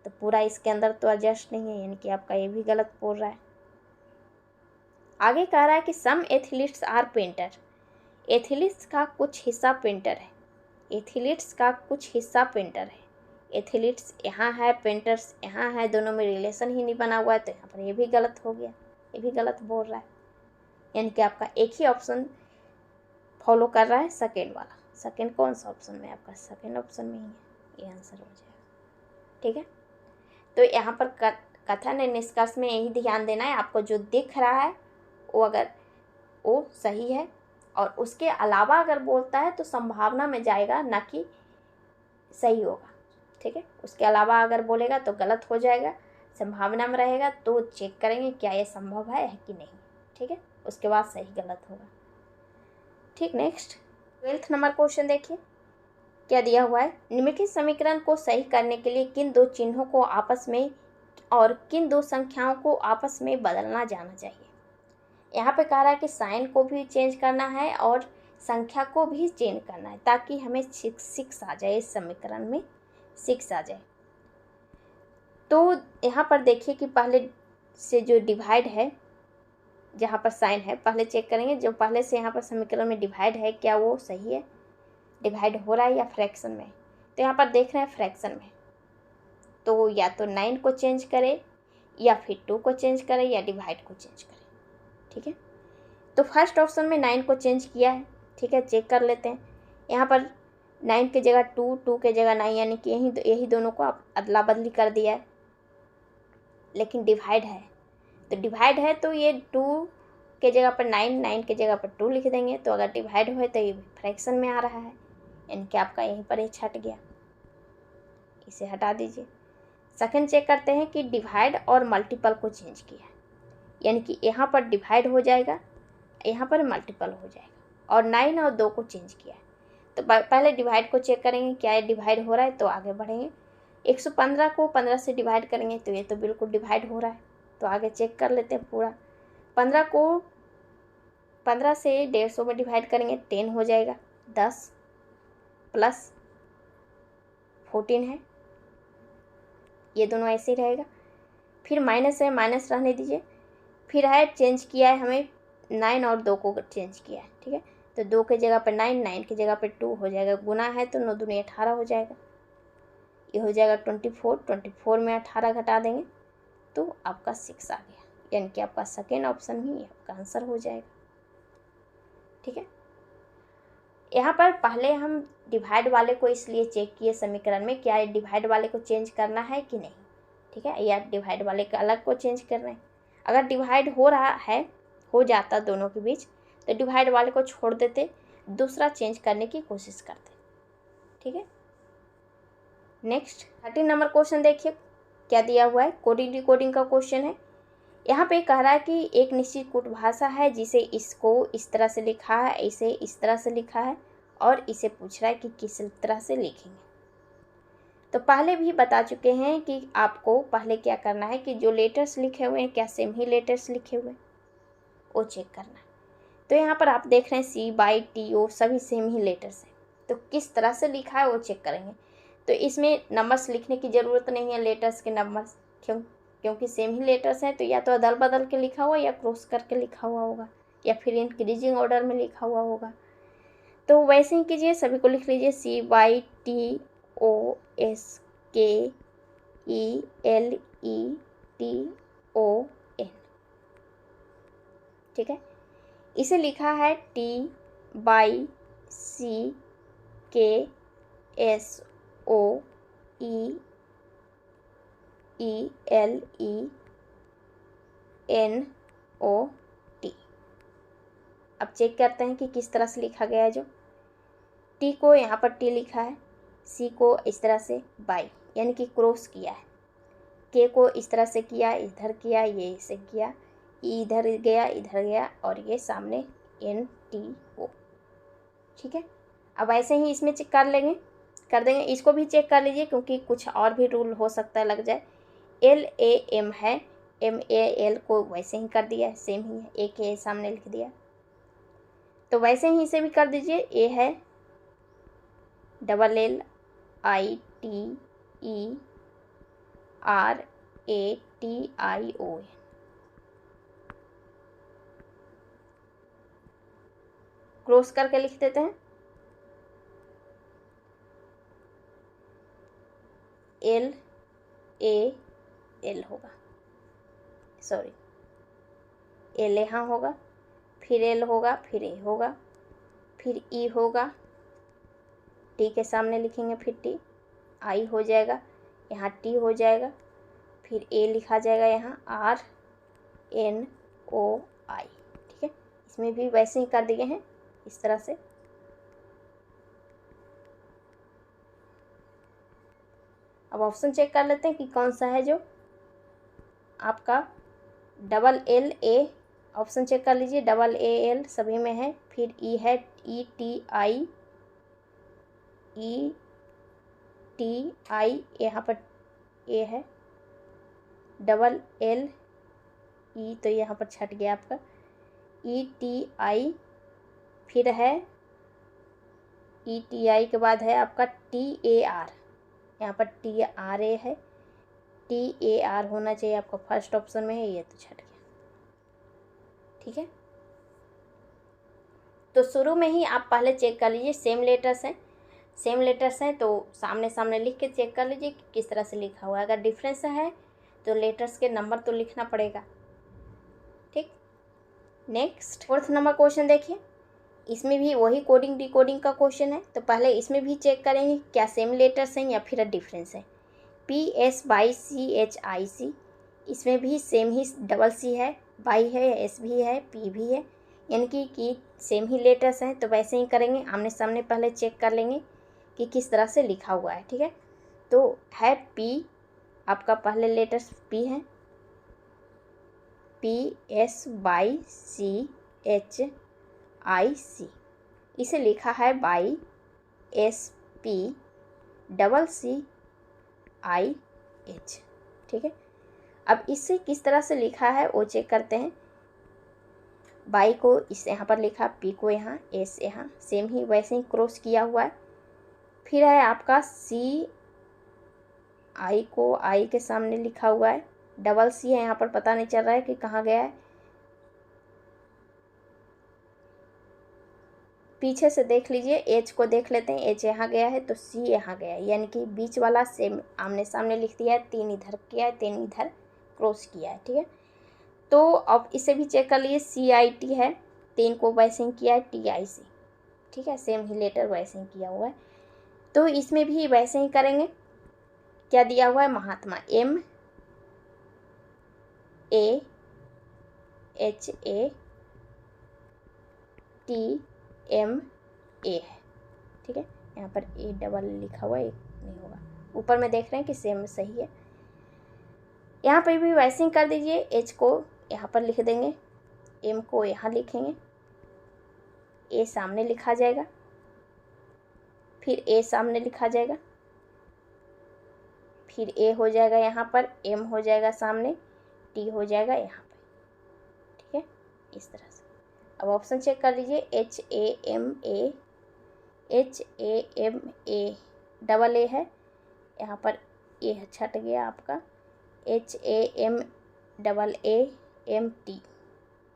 तो पूरा इसके अंदर तो एडजस्ट नहीं है, यानी कि आपका ये भी गलत बोल रहा है। आगे कह रहा है कि सम एथलीट्स आर पेंटर। एथलीट्स का कुछ हिस्सा पेंटर है, एथलीट्स का कुछ हिस्सा पेंटर है। एथलीट्स यहाँ है, पेंटर्स यहाँ है, दोनों में रिलेशन ही नहीं बना हुआ है, तो यहाँ पर ये भी गलत हो गया, ये भी गलत बोल रहा है। यानी कि आपका एक ही ऑप्शन फॉलो कर रहा है, सेकेंड वाला। सेकेंड कौन सा ऑप्शन में, आपका सेकेंड ऑप्शन में ही है, ये आंसर हो जाएगा, ठीक है। तो यहाँ पर कथन निष्कर्ष में यही ध्यान देना है, आपको जो दिख रहा है वो अगर वो सही है और उसके अलावा अगर बोलता है तो संभावना में जाएगा, ना कि सही होगा। ठीक है, उसके अलावा अगर बोलेगा तो गलत हो जाएगा, संभावना में रहेगा तो चेक करेंगे क्या ये संभव है कि नहीं। ठीक है, उसके बाद सही गलत होगा। ठीक, नेक्स्ट 12th नंबर क्वेश्चन देखिए क्या दिया हुआ है। निम्नलिखित समीकरण को सही करने के लिए किन दो चिन्हों को आपस में और किन दो संख्याओं को आपस में बदलना जाना चाहिए। यहाँ पे कह रहा है कि साइन को भी चेंज करना है और संख्या को भी चेंज करना है, ताकि हमें 6 आ जाए, इस समीकरण में 6 आ जाए। तो यहाँ पर देखिए कि पहले से जो डिवाइड है, जहाँ पर साइन है, पहले चेक करेंगे जो पहले से यहाँ पर समीकरण में डिवाइड है क्या वो सही है, डिवाइड हो रहा है या फ्रैक्शन में। तो यहाँ पर देख रहे हैं फ्रैक्शन में, तो या तो 9 को चेंज करें या फिर 2 को चेंज करें या डिवाइड को चेंज करें। ठीक है, तो फर्स्ट ऑप्शन में 9 को चेंज किया है। ठीक है, चेक कर लेते हैं। यहाँ पर 9 की जगह 2, 2 की जगह 9, यानी कि यही दोनों को आप अदला बदली कर दिया है। लेकिन डिवाइड है, तो डिवाइड है तो ये 2 के जगह पर 9, 9 के जगह पर 2 लिख देंगे। तो अगर डिवाइड हो तो ये फ्रैक्शन में आ रहा है, यानी कि आपका यहीं पर एच हट गया, इसे हटा दीजिए। सेकंड चेक करते हैं कि डिवाइड और मल्टीपल को चेंज किया है, यानी कि यहाँ पर डिवाइड हो जाएगा, यहाँ पर मल्टीपल हो जाएगा, और 9 और 2 को चेंज किया है। तो पहले डिवाइड को चेक करेंगे क्या ये डिवाइड हो रहा है, तो आगे बढ़ेंगे। 115 को 15 से डिवाइड करेंगे तो ये तो बिल्कुल डिवाइड हो रहा है, तो आगे चेक कर लेते हैं पूरा। 15 को 15 से 150 में डिवाइड करेंगे 10 हो जाएगा, 10 प्लस 14 है, ये दोनों ऐसे ही रहेगा। फिर माइनस है, माइनस रहने दीजिए। फिर है चेंज किया है हमें 9 और 2 को चेंज किया है। ठीक है, तो 2 की जगह पर 9, 9 की जगह पर 2 हो जाएगा, गुना है तो 9 दूनी 18 हो जाएगा, ये हो जाएगा 24, 24 में 18 घटा देंगे तो आपका 6 आ गया, यानी कि आपका सेकेंड ऑप्शन ही आपका आंसर हो जाएगा। ठीक है, यहाँ पर पहले हम डिवाइड वाले को इसलिए चेक किए समीकरण में, क्या डिवाइड वाले को चेंज करना है कि नहीं। ठीक है, या डिवाइड वाले का अलग को चेंज कर रहे हैं। अगर डिवाइड हो रहा है, हो जाता दोनों के बीच, तो डिवाइड वाले को छोड़ देते, दूसरा चेंज करने की कोशिश करते। ठीक है, नेक्स्ट 13 नंबर क्वेश्चन देखिए क्या दिया हुआ है। कोडिंग डिकोडिंग का क्वेश्चन है। यहाँ पे कह रहा है कि एक निश्चित कूट भाषा है जिसे इसको इस तरह से लिखा है, इसे इस तरह से लिखा है, और इसे पूछ रहा है कि किस तरह से लिखेंगे। तो पहले भी बता चुके हैं कि आपको पहले क्या करना है कि जो लेटर्स लिखे हुए हैं क्या सेम ही लेटर्स लिखे हुए हैं वो चेक करना है। तो यहाँ पर आप देख रहे हैं CYTO सभी सेम ही लेटर्स हैं, तो किस तरह से लिखा है वो चेक करेंगे। तो इसमें नंबर्स लिखने की ज़रूरत नहीं है, लेटर्स के नंबर्स, क्योंकि सेम ही लेटर्स हैं, तो या तो अदल बदल के लिखा हुआ या क्रॉस करके लिखा हुआ होगा, या फिर इंक्रीजिंग ऑर्डर में लिखा हुआ होगा। तो वैसे ही कीजिए, सभी को लिख लीजिए CYTOSKELETON। ठीक है, इसे लिखा है TYCKSOELENOT। अब चेक करते हैं कि किस तरह से लिखा गया है। जो टी को यहाँ पर टी लिखा है, सी को इस तरह से बाई यानी कि क्रॉस किया है, के को इस तरह से किया, इधर किया, ये इसे किया, इधर गया, और ये सामने NTO। ठीक है, अब ऐसे ही इसमें चेक कर देंगे। इसको भी चेक कर लीजिए, क्योंकि कुछ और भी रूल हो सकता है लग जाए। LAM है, MAL को वैसे ही कर दिया है, सेम ही है, एक ए सामने लिख दिया, तो वैसे ही इसे भी कर दीजिए। ए है LLITERATION, क्रॉस करके लिख देते हैं। LAL होगा, सॉरी L यहाँ होगा, फिर L होगा, फिर A होगा, फिर E होगा, T के सामने लिखेंगे, फिर T, I हो जाएगा, यहाँ T हो जाएगा, फिर ए लिखा जाएगा यहाँ RNOI, ठीक है। इसमें भी वैसे ही कर दिए हैं इस तरह से। अब ऑप्शन चेक कर लेते हैं कि कौन सा है जो आपका LLA, ऑप्शन चेक कर लीजिए, AAL सभी में है। फिर ई है ETI, यहाँ पर ए है, LLE तो यहाँ पर छट गया आपका ETI। फिर है ETI के बाद है आपका TAR, यहाँ पर TRA है, TAR होना चाहिए आपका फर्स्ट ऑप्शन में है, ये तो छट गया, ठीक है। तो शुरू में ही आप पहले चेक कर लीजिए, सेम लेटर्स हैं तो सामने सामने लिख के चेक कर लीजिए कि किस तरह से लिखा हुआ है। अगर डिफरेंस है तो लेटर्स के नंबर तो लिखना पड़ेगा, ठीक। नेक्स्ट 4th नंबर क्वेश्चन देखिए, इसमें भी वही कोडिंग डिकोडिंग का क्वेश्चन है। तो पहले इसमें भी चेक करेंगे क्या सेम लेटर्स हैं या फिर डिफरेंस है। PSYCHIC, इसमें भी सेम ही C है, बाई है, S भी है, P भी है, यानी कि सेम ही लेटर्स हैं। तो वैसे ही करेंगे, आमने सामने पहले चेक कर लेंगे कि किस तरह से लिखा हुआ है, ठीक है। तो है P, आपका पहले लेटर्स P है, PSYCHIC, इसे लिखा है बाई SPCCIH, ठीक है। अब इससे किस तरह से लिखा है वो चेक करते हैं। बाई को इस यहाँ पर लिखा, P को यहाँ, S यहाँ, सेम ही वैसे ही क्रॉस किया हुआ है। फिर है आपका CI को I के सामने लिखा हुआ है, C है यहाँ पर, पता नहीं चल रहा है कि कहाँ गया है। पीछे से देख लीजिए, H को देख लेते हैं, H यहाँ गया है तो C यहाँ गया है, यानी कि बीच वाला सेम आमने सामने लिख दिया है। 3 इधर किया है, 3 इधर क्रॉस किया है, ठीक है। तो अब इसे भी चेक कर लीजिए, CIT है, 3 को वैसे ही किया है, TIC, ठीक है, सेम ही लेटर वैसे ही किया हुआ है। तो इसमें भी वैसे ही करेंगे। क्या दिया हुआ है, महात्मा, MAHATMA है, ठीक है। यहाँ पर A डबल लिखा हुआ है, एक नहीं होगा। ऊपर में देख रहे हैं कि सेम सही है। यहाँ पर भी वैसे ही कर दीजिए, H को यहाँ पर लिख देंगे, M को यहाँ लिखेंगे, A सामने लिखा जाएगा, फिर A सामने लिखा जाएगा, फिर A हो जाएगा यहाँ पर, M हो जाएगा सामने, T हो जाएगा यहाँ पर, ठीक है, इस तरह से। अब ऑप्शन चेक कर लीजिए, HAMA डबल A है, यहाँ पर A छट गया आपका, HAMAMT,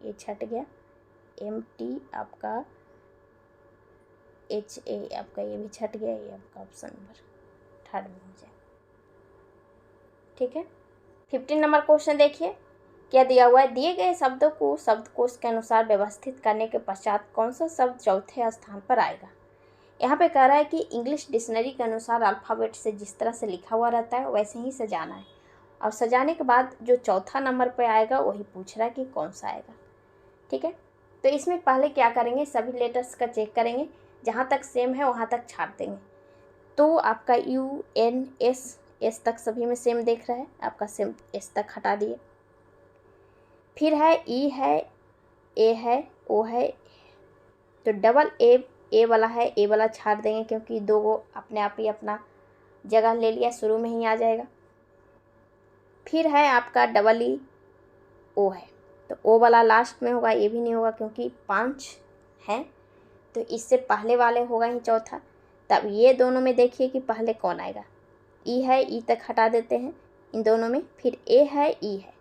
ये छट गया, MT आपका, HA आपका ये भी छट गया, ये आपका ऑप्शन नंबर 3rd में हो जाएगा, ठीक है। 15 नंबर क्वेश्चन देखिए, क्या दिया हुआ है, दिए गए शब्दों को शब्दकोश के अनुसार व्यवस्थित करने के पश्चात कौन सा शब्द चौथे स्थान पर आएगा। यहाँ पे कह रहा है कि इंग्लिश डिक्शनरी के अनुसार अल्फ़ाबेट से जिस तरह से लिखा हुआ रहता है वैसे ही सजाना है, और सजाने के बाद जो चौथा नंबर पर आएगा वही पूछ रहा है कि कौन सा आएगा, ठीक है। तो इसमें पहले क्या करेंगे, सभी लेटर्स का चेक करेंगे, जहाँ तक सेम है वहाँ तक छाट देंगे। तो आपका US तक सभी में सेम देख रहा है, आपका सेम S तक हटा दिए। फिर है E है, A है, O है, तो डबल A वाला है, A वाला छाट देंगे क्योंकि 2 अपने आप ही अपना जगह ले लिया, शुरू में ही आ जाएगा। फिर है आपका EO है, तो O वाला लास्ट में होगा, ये भी नहीं होगा क्योंकि 5 हैं, तो इससे पहले वाले होगा ही चौथा। तब ये दोनों में देखिए कि पहले कौन आएगा, E है, E तक हटा देते हैं इन दोनों में। फिर A है, E है,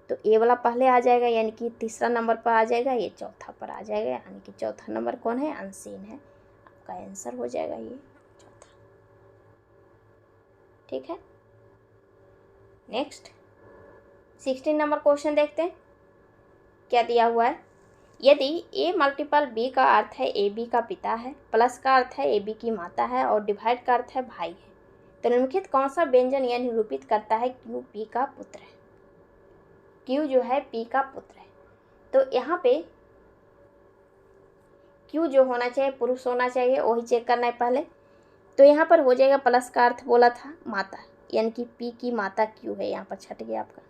तो A वाला पहले आ जाएगा, यानी कि 3रा नंबर पर आ जाएगा, ये चौथा पर आ जाएगा, यानी कि चौथा नंबर कौन है, अनसीन है, आपका आंसर हो जाएगा ये चौथा, ठीक है। नेक्स्ट 16 नंबर क्वेश्चन देखते हैं, क्या दिया हुआ है, यदि A मल्टीपल B का अर्थ है AB का पिता है, प्लस का अर्थ है AB की माता है, और डिवाइड का अर्थ है भाई है, तो निम्नलिखित कौन सा व्यंजन यह निरूपित करता है क्यू पी का पुत्र है। क्यू जो है पी का पुत्र है। तो यहाँ पे क्यू जो होना चाहिए पुरुष होना चाहिए, वही चेक करना है पहले। तो यहाँ पर हो जाएगा प्लस का अर्थ बोला था माता, यानी कि पी की माता क्यू है। यहाँ पर छट गया आपका,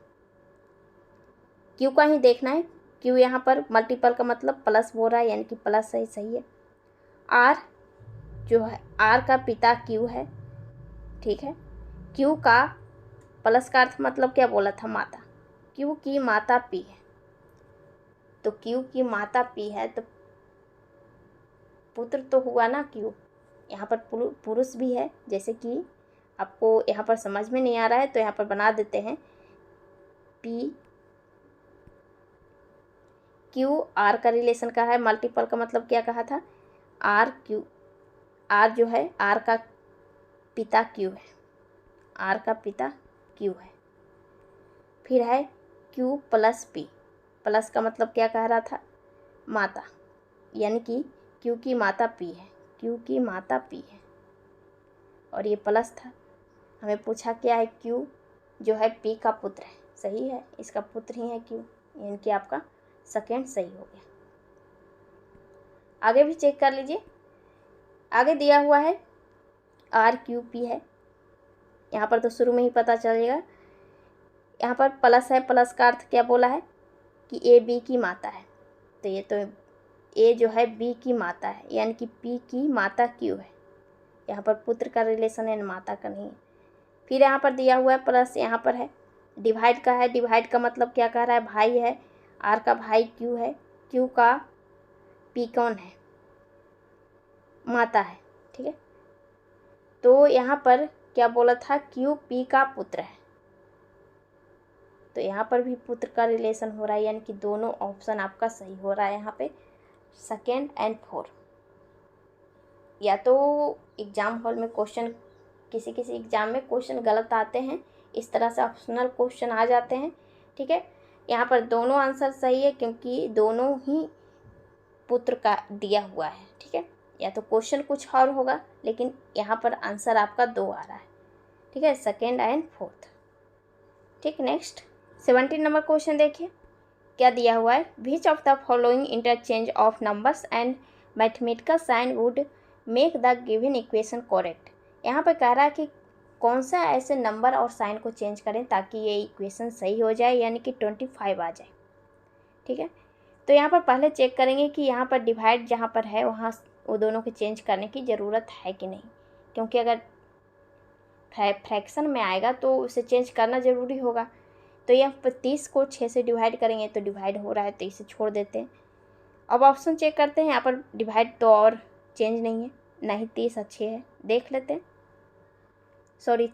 क्यू का ही देखना है। क्यू यहाँ पर मल्टीपल का मतलब प्लस बोल रहा है, यानी कि प्लस है, सही है। आर जो है, आर का पिता क्यू है, ठीक है। क्यू का प्लस का अर्थ मतलब क्या बोला था, माता। क्यू की माता पी है, तो क्यू की माता पी है तो पुत्र तो हुआ ना क्यू। यहाँ पर पुरुष भी है, जैसे कि आपको यहाँ पर समझ में नहीं आ रहा है तो यहाँ पर बना देते हैं पी क्यू आर का रिलेशन का है। मल्टीपल का मतलब क्या कहा था, आर क्यू। आर जो है, आर का पिता क्यू है, आर का पिता क्यू है। फिर है क्यू प्लस पी, प्लस का मतलब क्या कह रहा था, माता, यानी कि क्यू की माता पी है, क्यू की माता पी है। और ये प्लस था, हमें पूछा क्या है, क्यू जो है पी का पुत्र है, सही है, इसका पुत्र ही है क्यू, यानी कि आपका सेकेंड सही हो गया। आगे भी चेक कर लीजिए। आगे दिया हुआ है आर क्यू पी है, यहाँ पर तो शुरू में ही पता चलेगा। यहाँ पर प्लस है, प्लस का अर्थ क्या बोला है कि ए बी की माता है, तो ये तो ए जो है बी की माता है, यानी कि पी की माता क्यू है। यहाँ पर पुत्र का रिलेशन है, माता का नहीं है। फिर यहाँ पर दिया हुआ है प्लस, यहाँ पर है डिवाइड का है। डिवाइड का मतलब क्या कह रहा है, भाई है, आर का भाई क्यू है, क्यू का पी कौन है, माता है, ठीक है। तो यहाँ पर क्या बोला था, क्यू पी का पुत्र है, तो यहाँ पर भी पुत्र का रिलेशन हो रहा है, यानी कि दोनों ऑप्शन आपका सही हो रहा है यहाँ पे, सेकेंड एंड फोर्थ। या तो एग्ज़ाम हॉल में क्वेश्चन, किसी किसी एग्ज़ाम में क्वेश्चन गलत आते हैं, इस तरह से ऑप्शनल क्वेश्चन आ जाते हैं, ठीक है। यहाँ पर दोनों आंसर सही है, क्योंकि दोनों ही पुत्र का दिया हुआ है, ठीक है। या तो क्वेश्चन कुछ और होगा, लेकिन यहाँ पर आंसर आपका 2 आ रहा है, ठीक है, सेकेंड एंड फोर्थ। ठीक, नेक्स्ट 17 नंबर क्वेश्चन देखिए क्या दिया हुआ है। Which of the following interchange of numbers and mathematical sign would make the given equation correct. यहाँ पर कह रहा है कि कौन सा ऐसे नंबर और साइन को चेंज करें ताकि ये इक्वेशन सही हो जाए, यानी कि 25 आ जाए, ठीक है। तो यहाँ पर पहले चेक करेंगे कि यहाँ पर डिवाइड जहाँ पर है वहाँ वो दोनों को चेंज करने की ज़रूरत है कि नहीं, क्योंकि अगर फ्रैक्शन में आएगा तो उसे चेंज करना ज़रूरी होगा। तो यह 30 को 6 से डिवाइड करेंगे तो डिवाइड हो रहा है, तो इसे छोड़ देते हैं। अब ऑप्शन चेक करते हैं, यहाँ पर डिवाइड तो और चेंज नहीं है, ना ही 30 अच्छे है, देख लेते हैं। सॉरी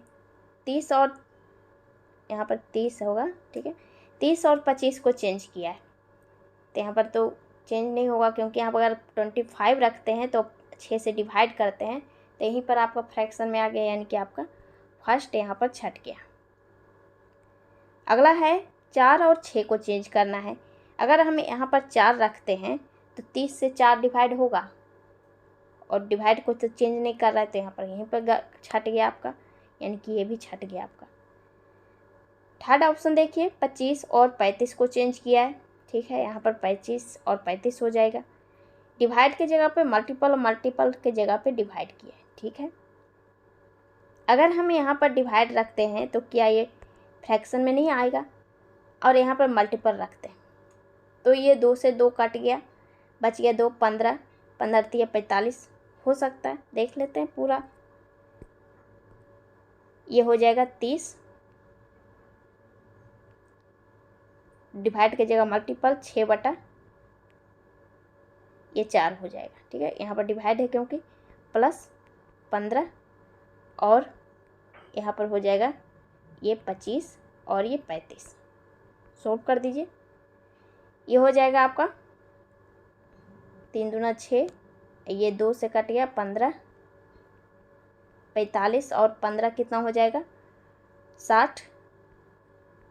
30 और यहाँ पर 30 होगा, ठीक है। 30 और 25 को चेंज किया है, तो यहाँ पर तो चेंज नहीं होगा, क्योंकि यहाँ पर अगर 25 रखते हैं तो 6 से डिवाइड करते हैं, तो यहीं पर आपका फ्रैक्शन में आ गया, यानी कि आपका फर्स्ट यहाँ पर छट गया। अगला है 4 और 6 को चेंज करना है। अगर हम यहाँ पर 4 रखते हैं तो 30 से 4 डिवाइड होगा, और डिवाइड को तो चेंज नहीं कर रहा है, तो यहाँ पर यहीं पर छट गया आपका, यानी कि ये भी छट गया आपका। थर्ड ऑप्शन देखिए 25 और 35 को चेंज किया है, ठीक है। यहाँ पर 25 और 35 हो जाएगा। डिवाइड के जगह पे मल्टीपल और मल्टीपल के जगह पे डिवाइड किया है, ठीक है। अगर हम यहाँ पर डिवाइड रखते हैं तो क्या ये फ्रैक्शन में नहीं आएगा, और यहाँ पर मल्टीपल रखते हैं तो ये 2 से 2 कट गया, बच गया 2, 15, 15 या 45 हो सकता है, देख लेते हैं पूरा। ये हो जाएगा 30, डिवाइड की जगह मल्टीपल 6 बटा ये 4 हो जाएगा, ठीक है। यहाँ पर डिवाइड है क्योंकि प्लस 15, और यहाँ पर हो जाएगा ये 25 और ये 35, सॉल्व कर दीजिए। ये हो जाएगा आपका 3 दूना 6, ये 2 से कट गया 15, 45 और 15 कितना हो जाएगा 60,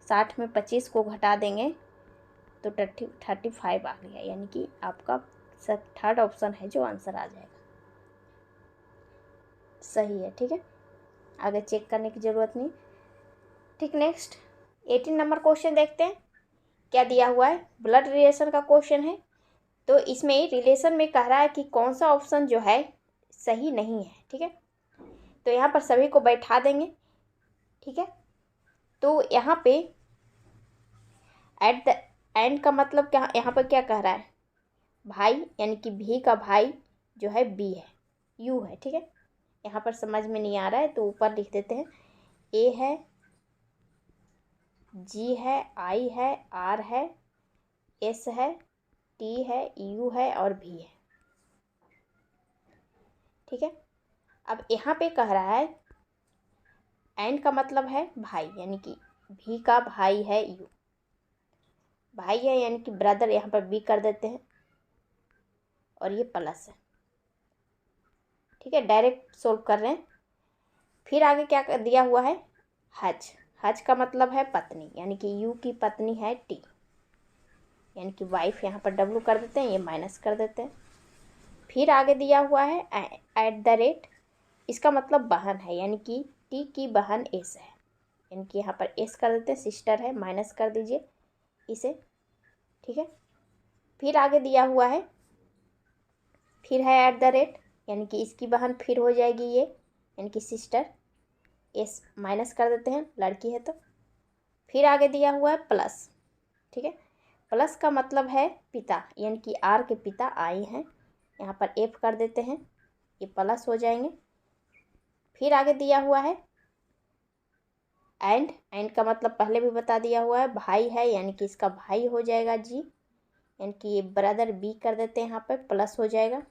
60 में 25 को घटा देंगे तो 35 आ गया, यानी कि आपका थर्ड ऑप्शन है जो आंसर आ जाएगा, सही है, ठीक है। आगे चेक करने की ज़रूरत नहीं। ठीक, नेक्स्ट 18 नंबर क्वेश्चन देखते हैं क्या दिया हुआ है। ब्लड रिलेशन का क्वेश्चन है। तो इसमें रिलेशन में कह रहा है कि कौन सा ऑप्शन जो है सही नहीं है। ठीक है, तो यहाँ पर सभी को बैठा देंगे। ठीक है, तो यहाँ पे एट द एंड का मतलब क्या, यहाँ पर क्या कह रहा है, भाई यानी कि भी का भाई जो है बी है, यू है। ठीक है, यहाँ पर समझ में नहीं आ रहा है तो ऊपर लिख देते हैं। ए है, जी है, आई है, आर है, एस है, टी है, यू है और भी है। ठीक है, अब यहाँ पे कह रहा है एंड का मतलब है भाई, यानी कि भी का भाई है यू, भाई है यानी कि ब्रदर, यहाँ पर बी कर देते हैं और ये प्लस है। ठीक है, डायरेक्ट सोल्व कर रहे हैं। फिर आगे क्या दिया हुआ है, हज। हज का मतलब है पत्नी, यानी कि यू की पत्नी है टी, यानी कि वाइफ, यहाँ पर डब्लू कर देते हैं, ये माइनस कर देते हैं। फिर आगे दिया हुआ है एट द रेट, इसका मतलब बहन है, यानी कि टी की बहन एस है, यानी कि यहाँ पर एस कर देते हैं, सिस्टर है, माइनस कर दीजिए इसे। ठीक है, फिर आगे दिया हुआ है, फिर है एट द रेट, यानी कि इसकी बहन फिर हो जाएगी ये, यानी कि सिस्टर, एस माइनस कर देते हैं, लड़की है तो। फिर आगे दिया हुआ है प्लस। ठीक है, प्लस का मतलब है पिता, यानी कि आर के पिता आई हैं, यहाँ पर एफ कर देते हैं, ये प्लस हो जाएंगे। फिर आगे दिया हुआ है एंड का मतलब पहले भी बता दिया हुआ है, भाई है यानी कि इसका भाई हो जाएगा जी, यानी कि ये ब्रदर बी कर देते हैं, यहाँ पर प्लस हो जाएगा।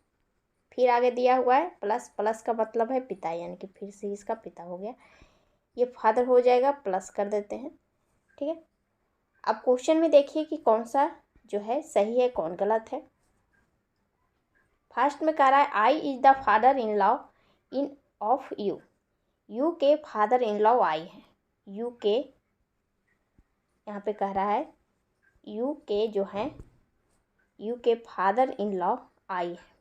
फिर आगे दिया हुआ है प्लस, प्लस का मतलब है पिता, यानी कि फिर से इसका पिता हो गया, ये फादर हो जाएगा, प्लस कर देते हैं। ठीक है, अब क्वेश्चन में देखिए कि कौन सा जो है सही है, कौन गलत है। फर्स्ट में कह रहा है I is the father in law in of U, U के फादर इन लॉ आई हैं, यू के, यहाँ पे कह रहा है यू के जो हैं, यू के फादर इन लॉ आई है,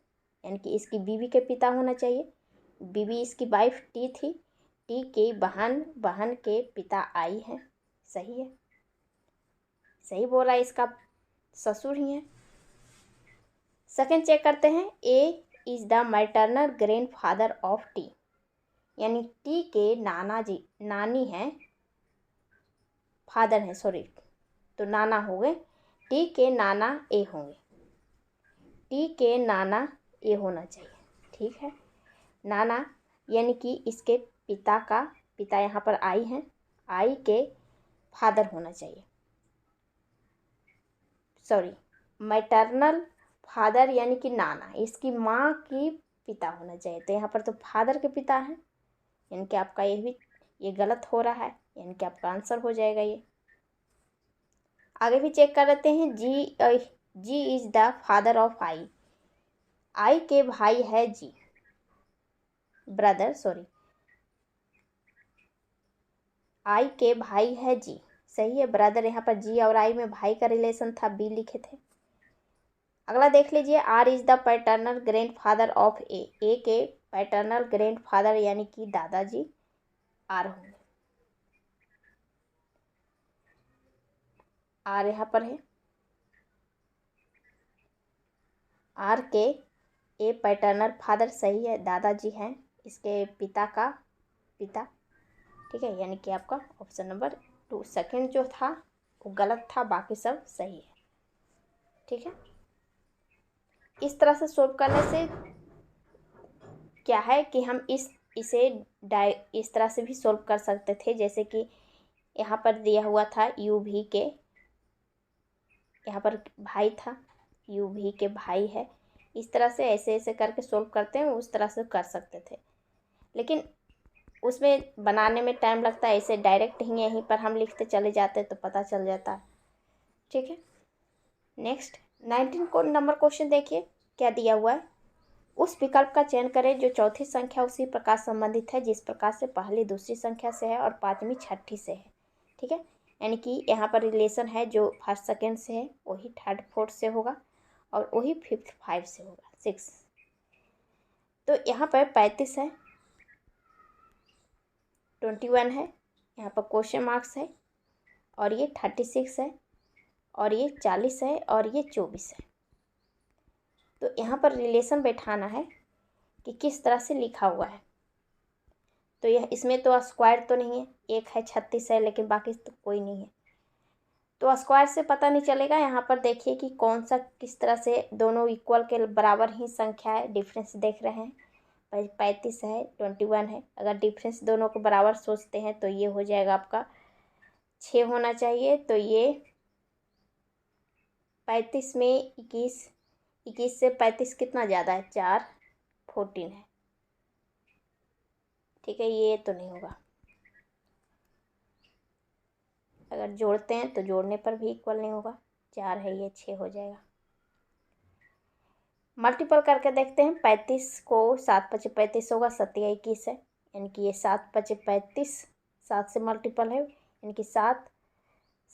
यानी कि इसकी बीवी के पिता होना चाहिए, बीवी इसकी वाइफ टी थी, टी की बहन, बहन के पिता आई हैं, सही है, सही बोल रहा है, इसका ससुर ही है। सेकंड चेक करते हैं, A is the maternal grand father of T, यानी टी के नाना जी, नानी हैं, फादर हैं सॉरी, तो नाना हो गए, टी के नाना ए होंगे, टी के नाना ए होना चाहिए। ठीक है, नाना यानी कि इसके पिता का पिता, यहाँ पर आई हैं, आई के फादर होना चाहिए, सॉरी मैटरनल फादर यानी कि नाना, इसकी माँ की पिता होना चाहिए, तो यहाँ पर तो फादर के पिता हैं, यानी कि आपका ये गलत हो रहा है, यानी कि आपका आंसर हो जाएगा ये। आगे भी चेक कर लेते हैं, जी इज द फादर ऑफ आई, आई के भाई है जी, ब्रदर सॉरी, आई के भाई है जी, सही है, ब्रदर, यहाँ पर जी और आई में भाई का रिलेशन था, बी लिखे थे। अगला देख लीजिए, R is the paternal grand father of A के पैटर्नल ग्रैंड फादर यानी कि दादाजी आर होंगे, आर यहाँ पर है, आर के ए पैटर्नल फादर सही है, दादाजी हैं इसके पिता का पिता। ठीक है, यानी कि आपका ऑप्शन नंबर 2 सेकंड जो था वो गलत था, बाकी सब सही है। ठीक है, इस तरह से सोल्व करने से क्या है कि हम इसे इस तरह से भी सोल्व कर सकते थे, जैसे कि यहाँ पर दिया हुआ था यू भी के, यहाँ पर भाई था, यू भी के भाई है, इस तरह से ऐसे ऐसे करके सोल्व करते हैं, उस तरह से कर सकते थे, लेकिन उसमें बनाने में टाइम लगता है, ऐसे डायरेक्ट ही यहीं पर हम लिखते चले जाते तो पता चल जाता। ठीक है, नेक्स्ट 19 को नंबर क्वेश्चन देखिए क्या दिया हुआ है। उस विकल्प का चयन करें जो चौथी संख्या उसी प्रकार संबंधित है जिस प्रकार से पहली दूसरी संख्या से है और पांचवी छठी से है। ठीक है, यानी कि यहाँ पर रिलेशन है जो फर्स्ट सेकेंड से है वही थर्ड फोर्थ से होगा और वही फिफ्थ 5 से होगा 6। तो यहाँ पर 35 है, 21 है, यहाँ पर क्वेश्चन मार्क्स है, और ये 36 है, और ये 40 है, और ये 24 है। तो यहाँ पर रिलेशन बैठाना है कि किस तरह से लिखा हुआ है। तो यह इसमें तो स्क्वायर तो नहीं है, एक है 36 है, लेकिन बाकी तो कोई नहीं है, तो स्क्वायर से पता नहीं चलेगा। यहाँ पर देखिए कि कौन सा किस तरह से दोनों इक्वल के बराबर ही संख्या है, डिफरेंस देख रहे हैं। 35 है, 21 है, अगर डिफरेंस दोनों के बराबर सोचते हैं तो ये हो जाएगा आपका 6 होना चाहिए। तो ये 35 में 21 से 35 कितना ज़्यादा है, 4, 14 है, ठीक है। ये तो नहीं होगा, अगर जोड़ते हैं तो जोड़ने पर भी इक्वल नहीं होगा, 4 है, ये 6 हो जाएगा। मल्टीपल करके देखते हैं, 35 को 7 × 5 = 35 होगा, 7 या 21 है, यानी कि ये 7 × 5 = 35, 7 से मल्टीपल है, यानी कि 7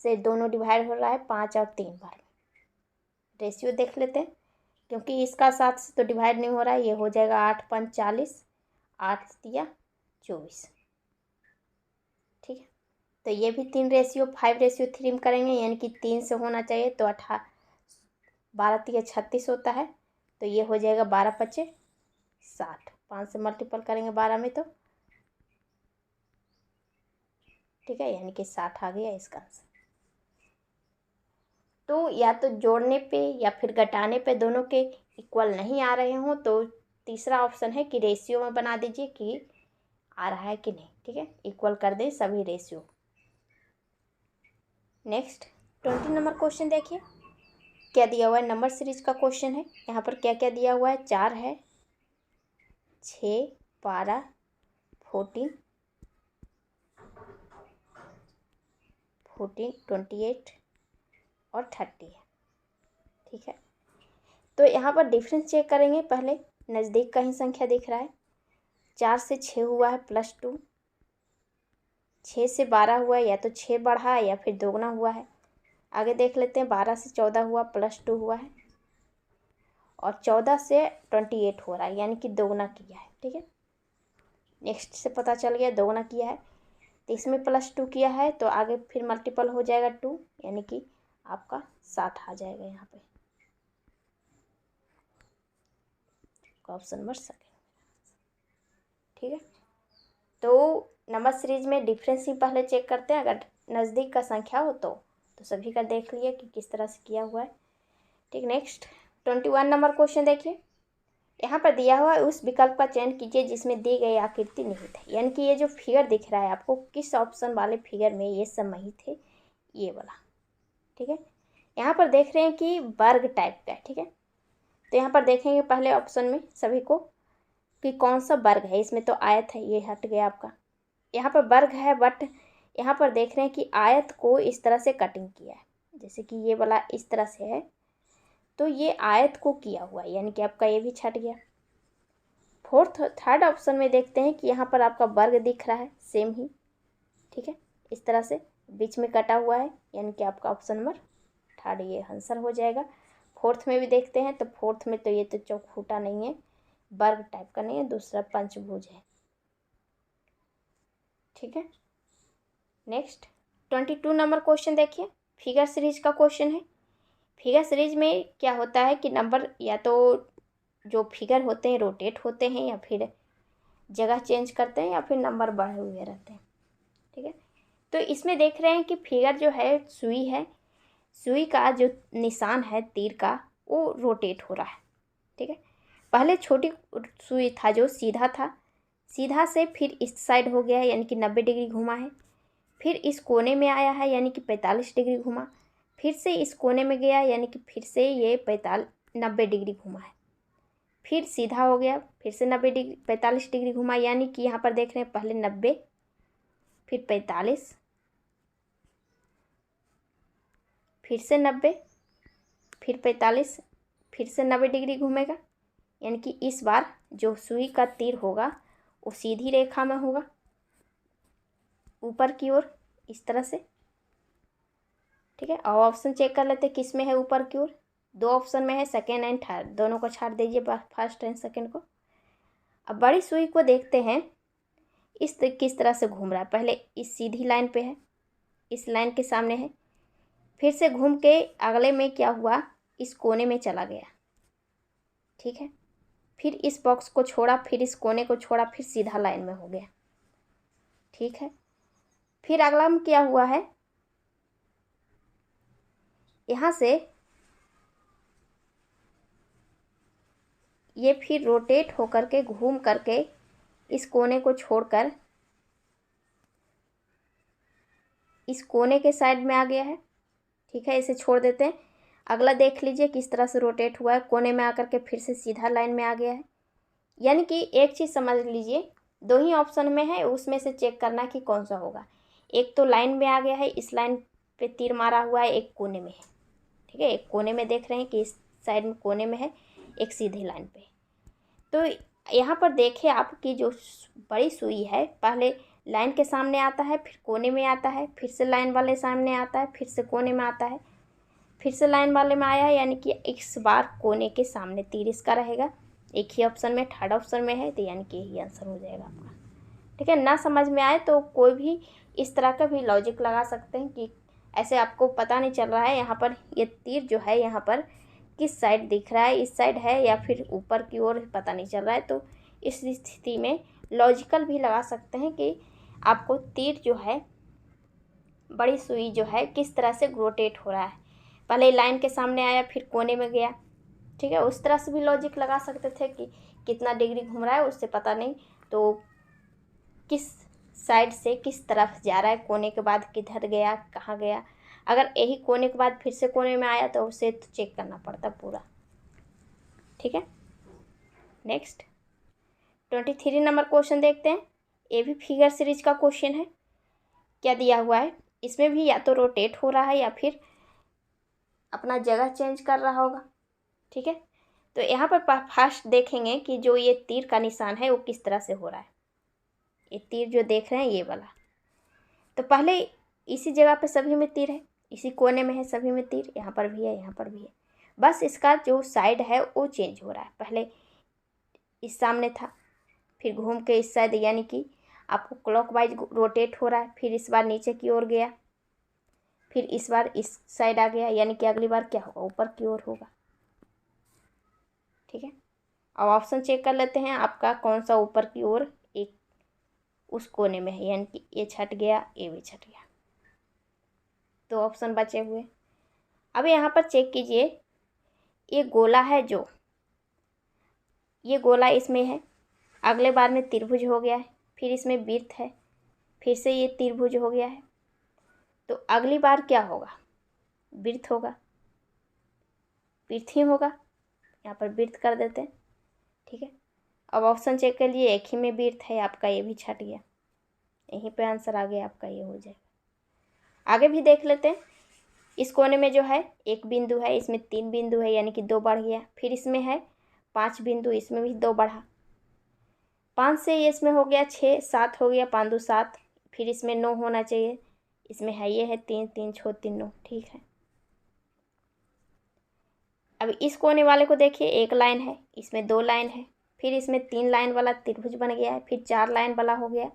से दोनों डिवाइड हो रहा है 5 और 3 बार में। रेशियो देख लेते हैं, क्योंकि इसका 7 से तो डिवाइड नहीं हो रहा है, ये हो जाएगा 8 × 5 = 40, 8 × 3 = 24, ठीक है। तो ये भी 5:3 में करेंगे, यानी कि 3 से होना चाहिए, तो 12 × 3 = 36 होता है, तो ये हो जाएगा 12 × 5 = 60, 5 से मल्टीपल करेंगे 12 में, तो ठीक है, यानी कि 60 आ गया इसका आंसर। तो या तो जोड़ने पे या फिर घटाने पे दोनों के इक्वल नहीं आ रहे हों, तो तीसरा ऑप्शन है कि रेशियो में बना दीजिए कि आ रहा है कि नहीं, ठीक है, इक्वल कर दें सभी रेशियो। नेक्स्ट 20 नंबर क्वेश्चन देखिए, क्या दिया हुआ है, नंबर सीरीज का क्वेश्चन है। यहाँ पर क्या क्या दिया हुआ है, 4 है, 6, 12, 14, 28 और 30 है, ठीक है। तो यहाँ पर डिफरेंस चेक करेंगे, पहले नज़दीक का ही संख्या दिख रहा है, 4 से 6 हुआ है +2, 6 से 12 हुआ है, या तो 6 बढ़ा है या फिर दोगुना हुआ है। आगे देख लेते हैं, 12 से 14 हुआ, +2 हुआ है, और 14 से 28 हो रहा है, यानी कि दोगुना किया है, ठीक है। नेक्स्ट से पता चल गया दोगुना किया है, तो इसमें +2 किया है, तो आगे फिर मल्टीपल हो जाएगा 2, यानी कि आपका 60 आ जाएगा यहाँ पे, ऑप्शन नंबर सेकंड, ठीक है। तो नंबर सीरीज में डिफरेंस ही पहले चेक करते हैं, अगर नज़दीक का संख्या हो तो सभी का देख लिए कि किस तरह से किया हुआ है, ठीक। नेक्स्ट 21 नंबर क्वेश्चन देखिए, यहाँ पर दिया हुआ है, उस विकल्प का चयन कीजिए जिसमें दी गई आकृति निहित है, यानी कि ये जो फिगर दिख रहा है आपको, किस ऑप्शन वाले फिगर में ये सम्मिलित है, ये वाला, ठीक है। यहाँ पर देख रहे हैं कि वर्ग टाइप का है, ठीक है। तो यहाँ पर देखेंगे पहले ऑप्शन में सभी को कि कौन सा वर्ग है, इसमें तो आयत है, ये हट गया आपका, यहाँ पर वर्ग है, बट यहाँ पर देख रहे हैं कि आयत को इस तरह से कटिंग किया है, जैसे कि ये वाला इस तरह से है, तो ये आयत को किया हुआ है, यानी कि आपका ये भी छट गया। थर्ड ऑप्शन में देखते हैं कि यहाँ पर आपका वर्ग दिख रहा है सेम ही, ठीक है, इस तरह से बीच में कटा हुआ है, यानी कि आपका ऑप्शन नंबर थर्ड ये आंसर हो जाएगा। फोर्थ में भी देखते हैं, तो फोर्थ में तो ये तो चौखूटा नहीं है, वर्ग टाइप का नहीं है, दूसरा पंचभुज है, ठीक है। नेक्स्ट 22 नंबर क्वेश्चन देखिए, फिगर सीरीज का क्वेश्चन है। फिगर सीरीज में क्या होता है कि नंबर या तो जो फिगर होते हैं रोटेट होते हैं, या फिर जगह चेंज करते हैं, या फिर नंबर बढ़े हुए रहते हैं, ठीक है। तो इसमें देख रहे हैं कि फिगर जो है सुई है, सुई का जो निशान है तीर का वो रोटेट हो रहा है, ठीक है। पहले छोटी सुई था जो सीधा था, सीधा से फिर इस साइड हो गया है, यानी कि 90 डिग्री घुमा है, फिर इस कोने में आया है, यानी कि 45 डिग्री घुमा, फिर से इस कोने में गया, यानी कि फिर से ये 90 डिग्री घुमा है, फिर सीधा हो गया, फिर से 45 डिग्री घुमा, यानी कि यहाँ पर देख रहे हैं पहले 90, फिर 45, फिर से 90, फिर 45, फिर से 90 डिग्री घूमेगा, यानी कि इस बार जो सुई का तीर होगा वो सीधी रेखा में होगा ऊपर की ओर, इस तरह से, ठीक है। और ऑप्शन चेक कर लेते हैं किस में है ऊपर की ओर, 2 ऑप्शन में है, सेकेंड एंड थर्ड, दोनों को छाड़ दीजिए, फर्स्ट एंड सेकेंड को। अब बड़ी सुई को देखते हैं, किस तरह से घूम रहा है। पहले इस सीधी लाइन पे है, इस लाइन के सामने है, फिर से घूम के अगले में क्या हुआ, इस कोने में चला गया, ठीक है। फिर इस बॉक्स को छोड़ा, फिर इस कोने को छोड़ा, फिर सीधा लाइन में हो गया, ठीक है। फिर अगला में क्या हुआ है, यहाँ से ये फिर रोटेट होकर के घूम करके इस कोने को छोड़कर इस कोने के साइड में आ गया है, ठीक है। इसे छोड़ देते हैं। अगला देख लीजिए किस तरह से रोटेट हुआ है, कोने में आकर के फिर से सीधा लाइन में आ गया है। यानी कि एक चीज़ समझ लीजिए, दो ही ऑप्शन में है, उसमें से चेक करना कि कौन सा होगा। एक तो लाइन में आ गया है, इस लाइन पे तीर मारा हुआ है, एक कोने में है, ठीक है। एक कोने में देख रहे हैं कि इस साइड में कोने में है, एक सीधी लाइन पे। तो यहाँ पर देखिए आपकी जो बड़ी सुई है, पहले लाइन के सामने आता है, फिर कोने में आता है, फिर से लाइन वाले सामने आता है, फिर से कोने में आता है, फिर से लाइन वाले में आया है। यानी कि इस बार कोने के सामने तीर इसका रहेगा। एक ही ऑप्शन में, थर्ड ऑप्शन में है, तो यानी कि यही आंसर हो जाएगा आपका, ठीक है। ना समझ में आए तो कोई भी इस तरह का भी लॉजिक लगा सकते हैं कि ऐसे आपको पता नहीं चल रहा है यहाँ पर ये तीर जो है यहाँ पर किस साइड दिख रहा है, इस साइड है या फिर ऊपर की ओर, पता नहीं चल रहा है। तो इस स्थिति में लॉजिकल भी लगा सकते हैं कि आपको तीर जो है, बड़ी सुई जो है, किस तरह से रोटेट हो रहा है। पहले लाइन के सामने आया, फिर कोने में गया, ठीक है। उस तरह से भी लॉजिक लगा सकते थे कि कितना डिग्री घूम रहा है, उससे पता नहीं, तो किस साइड से किस तरफ जा रहा है, कोने के बाद किधर गया, कहाँ गया। अगर यही कोने के बाद फिर से कोने में आया तो उसे तो चेक करना पड़ता पूरा, ठीक है। नेक्स्ट 23 नंबर क्वेश्चन देखते हैं। ये भी फिगर सीरीज का क्वेश्चन है। क्या दिया हुआ है, इसमें भी या तो रोटेट हो रहा है या फिर अपना जगह चेंज कर रहा होगा, ठीक है। तो यहाँ पर फर्स्ट देखेंगे कि जो ये तीर का निशान है वो किस तरह से हो रहा है। ये तीर जो देख रहे हैं ये वाला, तो पहले इसी जगह पे सभी में तीर है, इसी कोने में है सभी में तीर, यहाँ पर भी है, यहाँ पर भी है। बस इसका जो साइड है वो चेंज हो रहा है। पहले इस सामने था, फिर घूम के इस साइड, यानी कि आपको क्लॉकवाइज रोटेट हो रहा है। फिर इस बार नीचे की ओर गया, फिर इस बार इस साइड आ गया, यानी कि अगली बार क्या होगा, ऊपर की ओर होगा, ठीक है। अब ऑप्शन चेक कर लेते हैं आपका कौन सा ऊपर की ओर एक उस कोने में है, यानी कि ये छट गया, ये भी छट गया, तो ऑप्शन बचे हुए। अब यहाँ पर चेक कीजिए, ये गोला है, जो ये गोला इसमें है, अगले बार में त्रिभुज हो गया है, फिर इसमें वृत्त है, फिर से ये त्रिभुज हो गया है, तो अगली बार क्या होगा, वृत्त होगा, वृत्त ही होगा। यहाँ पर वृत्त कर देते हैं, ठीक है। अब ऑप्शन चेक कर लिए, एक ही में वृत्त है आपका, ये भी छट गया, यहीं पे आंसर आ गया आपका, ये हो जाएगा। आगे भी देख लेते हैं। इस कोने में जो है एक बिंदु है, इसमें 3 बिंदु है, यानी कि 2 बढ़ गया। फिर इसमें है 5 बिंदु, इसमें भी 2 बढ़ा, 5 से ये इसमें हो गया 6, 7 हो गया, 5 2 7, फिर इसमें 9 होना चाहिए, इसमें है ये है 3 3 6 3 9, ठीक है। अब इस कोने वाले को देखिए, एक लाइन है, इसमें 2 लाइन है, फिर इसमें 3 लाइन वाला त्रिभुज बन गया है, फिर 4 लाइन वाला हो गया,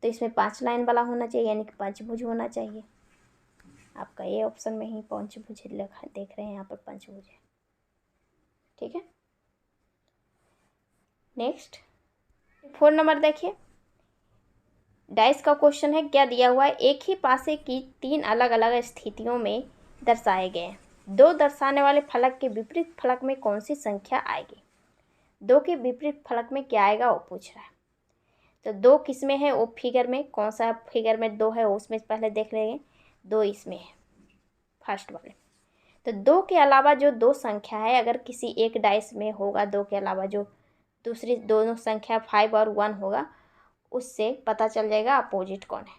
तो इसमें 5 लाइन वाला होना चाहिए, यानी कि पंचभुज होना चाहिए। आपका ये ऑप्शन में ही पंचभुज लिखा देख रहे हैं, यहाँ पर पंचभुज है, ठीक है। नेक्स्ट 4 नंबर देखिए, डाइस का क्वेश्चन है। क्या दिया हुआ है, एक ही पासे की 3 अलग अलग स्थितियों में दर्शाए गए हैं। 2 दर्शाने वाले फलक के विपरीत फलक में कौन सी संख्या आएगी। 2 के विपरीत फलक में क्या आएगा वो पूछ रहा है। तो 2 किस में है, वो फिगर में, कौन सा फिगर में 2 है उसमें पहले देख लेंगे। 2 इसमें है, फर्स्ट वाले। तो 2 के अलावा जो 2 संख्या है, अगर किसी एक डाइस में होगा 2 के अलावा जो दूसरी दोनों संख्या 5 और 1 होगा, उससे पता चल जाएगा अपोजिट कौन है।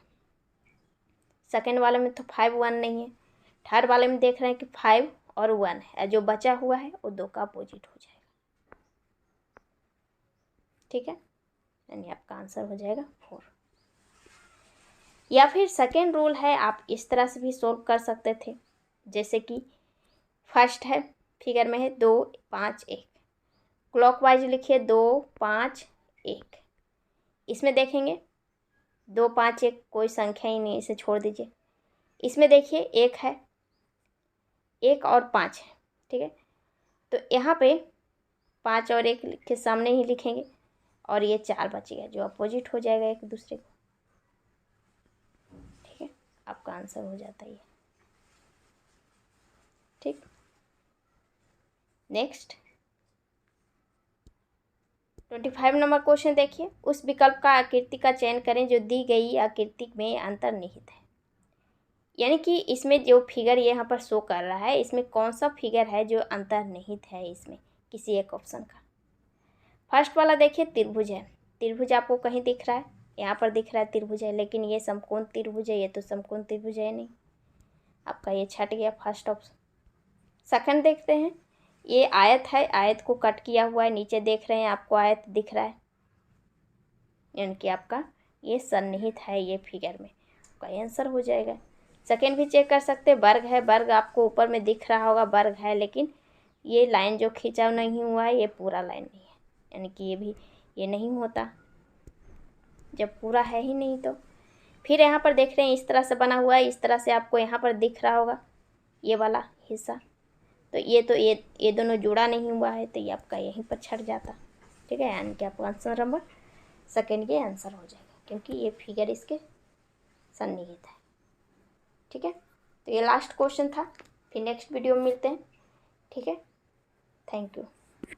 सेकेंड वाले में तो 5 1 नहीं है, थर्ड वाले में देख रहे हैं कि 5 और 1 है, जो बचा हुआ है वो 2 का अपोजिट हो जाएगा, ठीक है। यानी आपका आंसर हो जाएगा 4। या फिर सेकेंड रूल है, आप इस तरह से भी सोल्व कर सकते थे। जैसे कि फर्स्ट है, फिगर में है 2 5 1, क्लॉकवाइज लिखिए 2 5 1। इसमें देखेंगे 2 5 1 कोई संख्या ही नहीं, इसे छोड़ दीजिए। इसमें देखिए 1 है, 1 और 5 है, ठीक है। तो यहाँ पे 5 और 1 के सामने ही लिखेंगे और ये 4 बच गया जो अपोजिट हो जाएगा एक दूसरे को, ठीक है। आपका आंसर हो जाता है ये, ठीक। नेक्स्ट 25 नंबर क्वेश्चन देखिए, उस विकल्प का आकृति का चयन करें जो दी गई आकृति में अंतर्निहित है। यानी कि इसमें जो फिगर यहाँ पर शो कर रहा है, इसमें कौन सा फिगर है जो अंतर्निहित है इसमें किसी एक ऑप्शन का। फर्स्ट वाला देखिए त्रिभुज है, त्रिभुज आपको कहीं दिख रहा है, यहाँ पर दिख रहा है त्रिभुज है, लेकिन ये समकोण त्रिभुज है, ये तो समकोण त्रिभुज है नहीं, आपका ये छट गया फर्स्ट ऑप्शन। सेकंड देखते हैं, ये आयत है, आयत को कट किया हुआ है, नीचे देख रहे हैं आपको आयत दिख रहा है, यानी कि आपका ये सन्निहित है ये फिगर में, आपका आंसर हो जाएगा। सेकंड भी चेक कर सकते हैं, वर्ग है, वर्ग आपको ऊपर में दिख रहा होगा वर्ग है, लेकिन ये लाइन जो खींचा नहीं हुआ है ये पूरा लाइन नहीं है, यानी कि ये भी ये नहीं होता जब पूरा है ही नहीं। तो फिर यहाँ पर देख रहे हैं इस तरह से बना हुआ है, इस तरह से आपको यहाँ पर दिख रहा होगा ये वाला हिस्सा, तो ये दोनों जुड़ा नहीं हुआ है, तो ये आपका यहीं पर छट जाता, ठीक है। यानी कि आपका आंसर नंबर सेकंड के आंसर हो जाएगा, क्योंकि ये फिगर इसके सन्निहित है, ठीक है। तो ये लास्ट क्वेश्चन था, फिर नेक्स्ट वीडियो में मिलते हैं, ठीक है। Thank you.